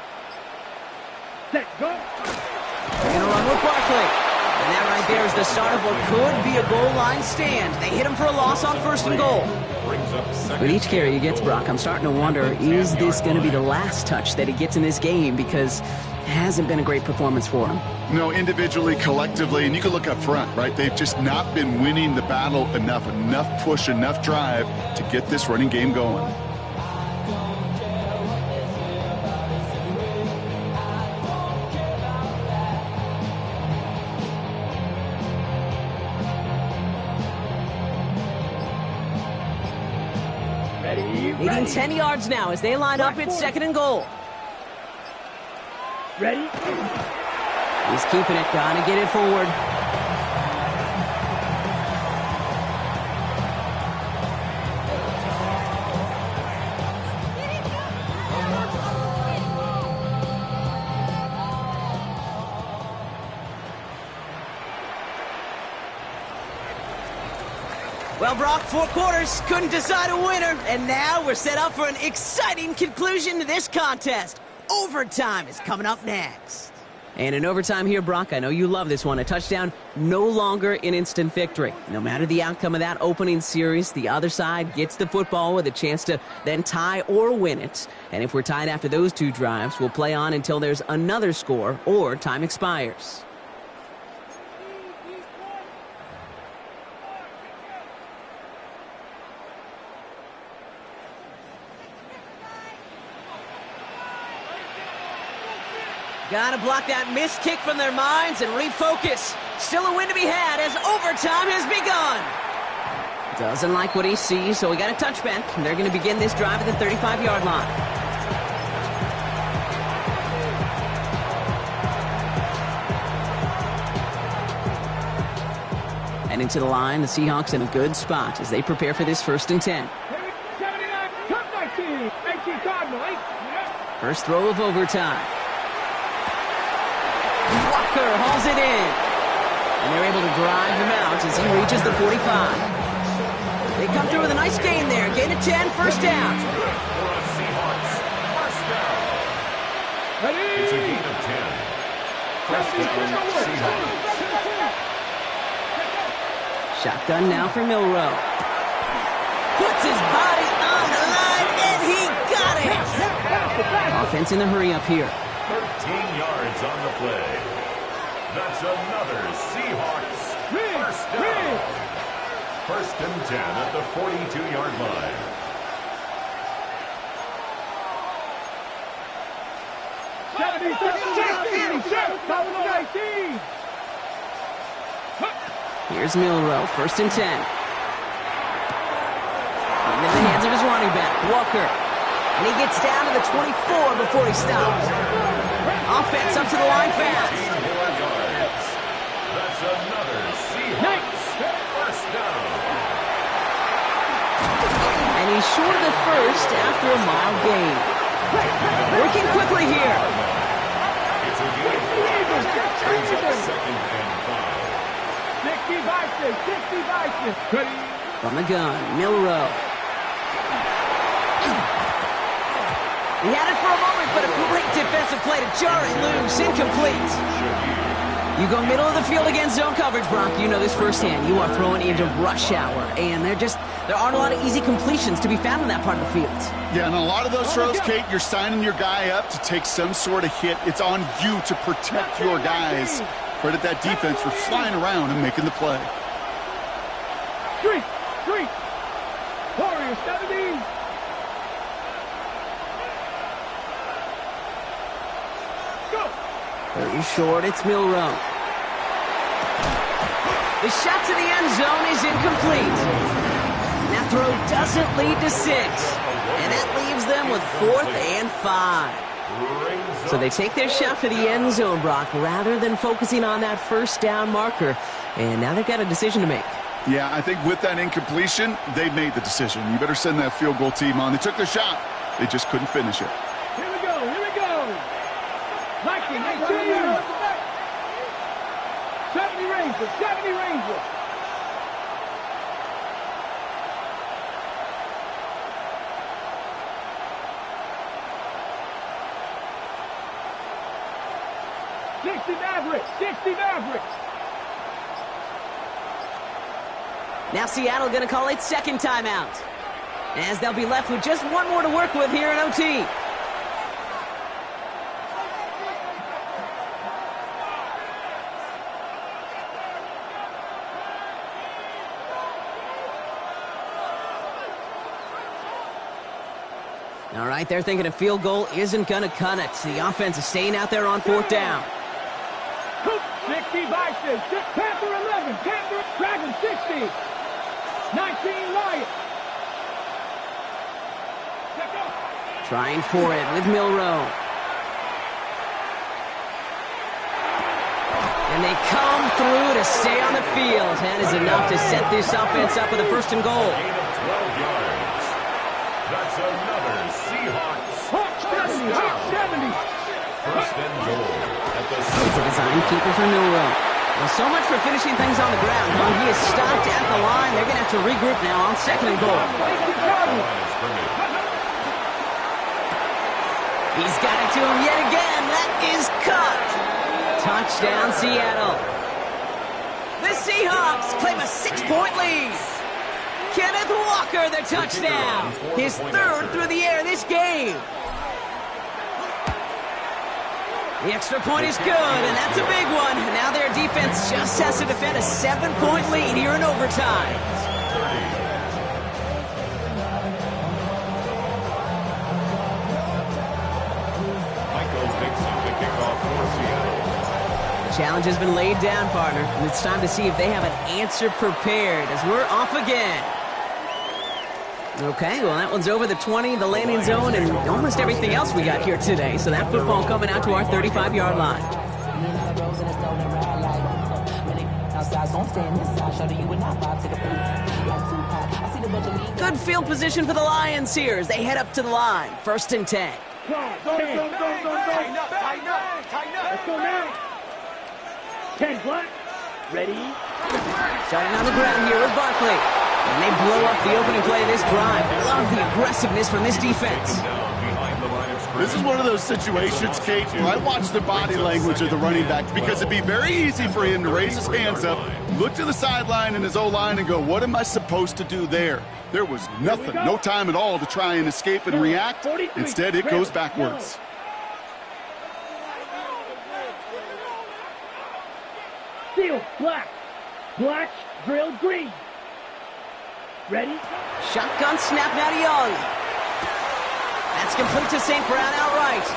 Set, go. They're going to run with Barkley. And that right there is the start of what could be a goal line stand. They hit him for a loss on 1st and goal. With each carry he gets, Brock, I'm starting to wonder, is this going to be the last touch that he gets in this game? Because it hasn't been a great performance for him. No, individually, collectively, and you can look up front, right? They've just not been winning the battle enough push, enough drive to get this running game going. Needing 10 yards now as they line up. It's 2nd and goal. Ready? He's keeping it. Gotta get it forward. Well, Brock, 4 quarters, couldn't decide a winner, and now we're set up for an exciting conclusion to this contest. Overtime is coming up next. And in overtime here, Brock, I know you love this one. A touchdown, no longer an instant victory. No matter the outcome of that opening series, the other side gets the football with a chance to then tie or win it. And if we're tied after those 2 drives, we'll play on until there's another score or time expires. Gotta block that missed kick from their minds and refocus. Still a win to be had as overtime has begun. Doesn't like what he sees, so we got a touchback. They're going to begin this drive at the 35-yard line. Heading to the line, the Seahawks in a good spot as they prepare for this 1st and 10. 79, come 19, 19 Cardinal, 8. First throw of overtime. Walker hauls it in. And they're able to drive him out as he reaches the 45. They come through with a nice gain there. Gain of 10, first down. It's a gain of 10. First down, Seahawks. Shotgun now for Milroe. Puts his body on the line, and he got it! Offense in the hurry up here. 13 yards on the play. That's another Seahawks first down. 1st and 10 at the 42-yard line. Here's Milroe, 1st and 10. Into the hands of his running back, Walker. And he gets down to the 24 before he stops. Offense up to the line fast. That's another Seahawks first down. And he's short of the first after a mild gain. Working quickly here. It's a gain of 5. Brings up 2nd and 5. 60 From the gun, Milroe. He had it for a moment, but a great defensive play to jar it loose. Incomplete. You go middle of the field against zone coverage, Brock. You know this firsthand. You are throwing into rush hour, and there aren't a lot of easy completions to be found in that part of the field. Yeah, and a lot of those throws, Kate, you're signing your guy up to take some sort of hit. It's on you to protect your guys. Credit that defense for flying around and making the play. Street. Warriors 70. Go. 30 short, it's Milroe. The shot to the end zone is incomplete. That throw doesn't lead to 6. And that leaves them with 4th and 5. So they take their shot for the end zone, Brock, rather than focusing on that first down marker. And now they've got a decision to make. Yeah, I think with that incompletion, they made the decision. You better send that field goal team on. They took their shot. They just couldn't finish it. Here we go. Viking, 18. 70 Rangers. Sixty Mavericks. Now Seattle going to call its 2nd timeout, as they'll be left with just one more to work with here in OT. All right, they're thinking a field goal isn't going to cut it. The offense is staying out there on 4th down. 60 Vikings, Panther 11, Panther, Dragon 60, 19 Lions. Trying for it with Milroe. And they come through to stay on the field. That is enough to set this offense up with a 1st and goal. Gain of 12 yards. That's another Seahawks. 70. 1st and goal at the It's a design keeper for Milroe. Well, so much for finishing things on the ground. Huh? He is stopped at the line. They're going to have to regroup now on 2nd and goal. He's got it to him yet again. That is cut. Touchdown, Seattle. The Seahawks claim a 6-point lead. Kenneth Walker, the touchdown. His 3rd through the air this game. The extra point is good, and that's a big one. Now their defense just has to defend a 7-point lead here in overtime. Michael Dixon to kick off for Seattle. The challenge has been laid down, partner, and it's time to see if they have an answer prepared as we're off again. Okay, well, that one's over the 20, the landing zone, and almost everything else we got here today. So that football coming out to our 35-yard line. Good field position for the Lions here as they head up to the line. 1st and 10. Go. Let's go now. 10 black. Ready. Starting on the ground here with Barkley. And they blow up the opening play of this drive. Love the aggressiveness from this defense. This is one of those situations, Kate, where I watch the body language of the running back because it'd be very easy for him to raise his hands up, look to the sideline in his O-line and go, what am I supposed to do there? There was nothing, no time at all to try and escape and react. Instead, it goes backwards. Steal, black. Black, drill, green. Ready? Shotgun snap now to Young. That's complete to St. Brown outright.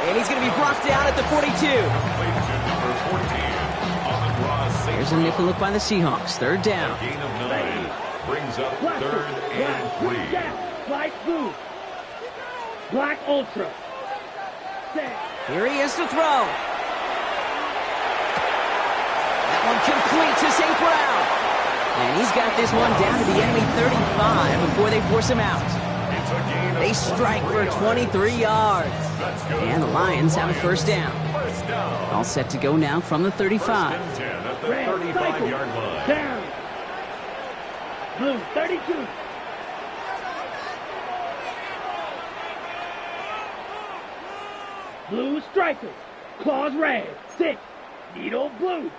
And he's going to be brought down at the 42. Here's a nickel look by the Seahawks. 3rd down. Gain of 9 brings up 3rd and 3. Black blue. Black ultra. Set. Here he is to throw. That one complete to St. Brown. And he's got this one down to the enemy 35 before they force him out. They strike for 23 yards. And the Lions have a 1st down. All set to go now from the 35. 10 at the 35-yard line. Down. Blue, 32. Blue striker. Claws red. 6. Needle blue.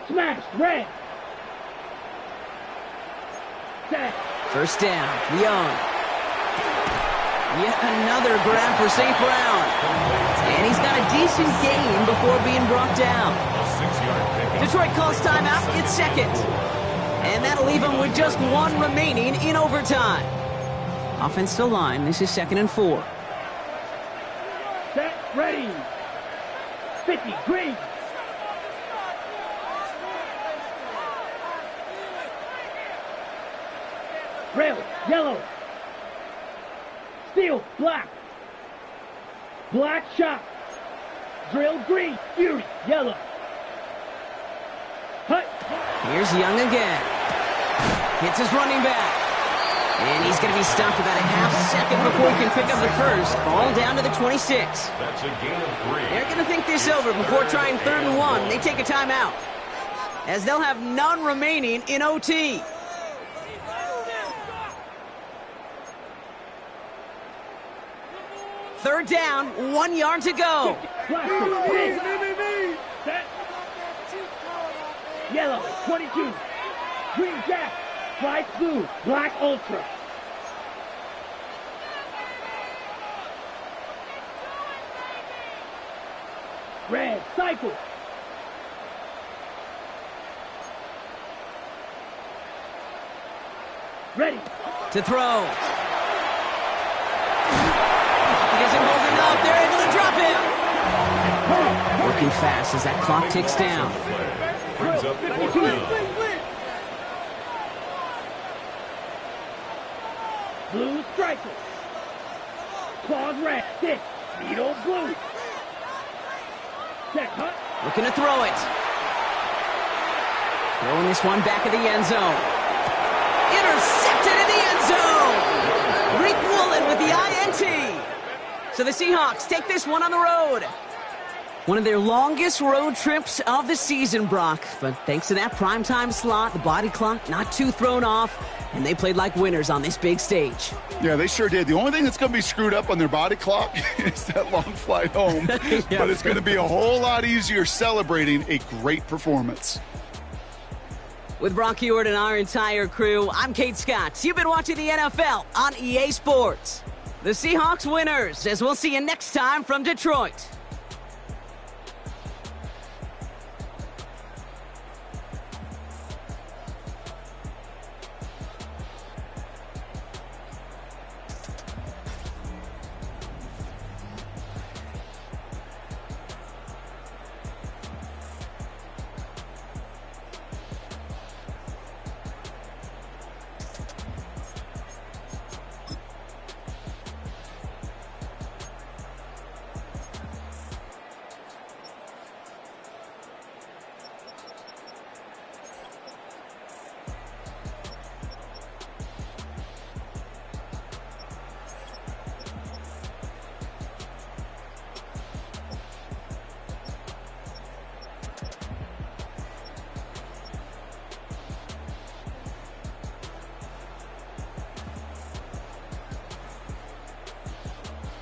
Smash red. Set. 1st down. Young. Yet another grab for St. Brown. And he's got a decent gain before being brought down. Detroit calls timeout. It's 2nd. And that'll leave him with just 1 remaining in overtime. Offensive line. This is 2nd and 4. Set. Ready. 50. Green. Rail. Yellow. Steel, black. Black shot. Drill, green. Fury, yellow. Hut. Here's Young again. Hits his running back. And he's going to be stopped about a half second before he can pick up the 1st. Ball down to the 26. That's a gain of 3. They're going to think this over before trying 3rd and 1. They take a timeout, as they'll have none remaining in OT. Third down, 1 yard to go. Set. Yellow, 22. Green jack, bright blue, black ultra. Red, cycle. Ready. To throw. He isn't holding up. They're able to drop him. Working fast as that clock ticks down. Brings up 4th down. Blue striker. Claws red. 6. Needle blue. Set, Hunt. Looking to throw it. Throwing this one back of the end zone. Intercepted in the end zone. Rick Woolen with the INT. So the Seahawks take this one on the road. One of their longest road trips of the season, Brock. But thanks to that primetime slot, the body clock not too thrown off, and they played like winners on this big stage. Yeah, they sure did. The only thing that's going to be screwed up on their body clock is that long flight home. Yeah. But it's going to be a whole lot easier celebrating a great performance. With Brock Huard and our entire crew, I'm Kate Scott. You've been watching the NFL on EA Sports. The Seahawks winners, as we'll see you next time from Detroit.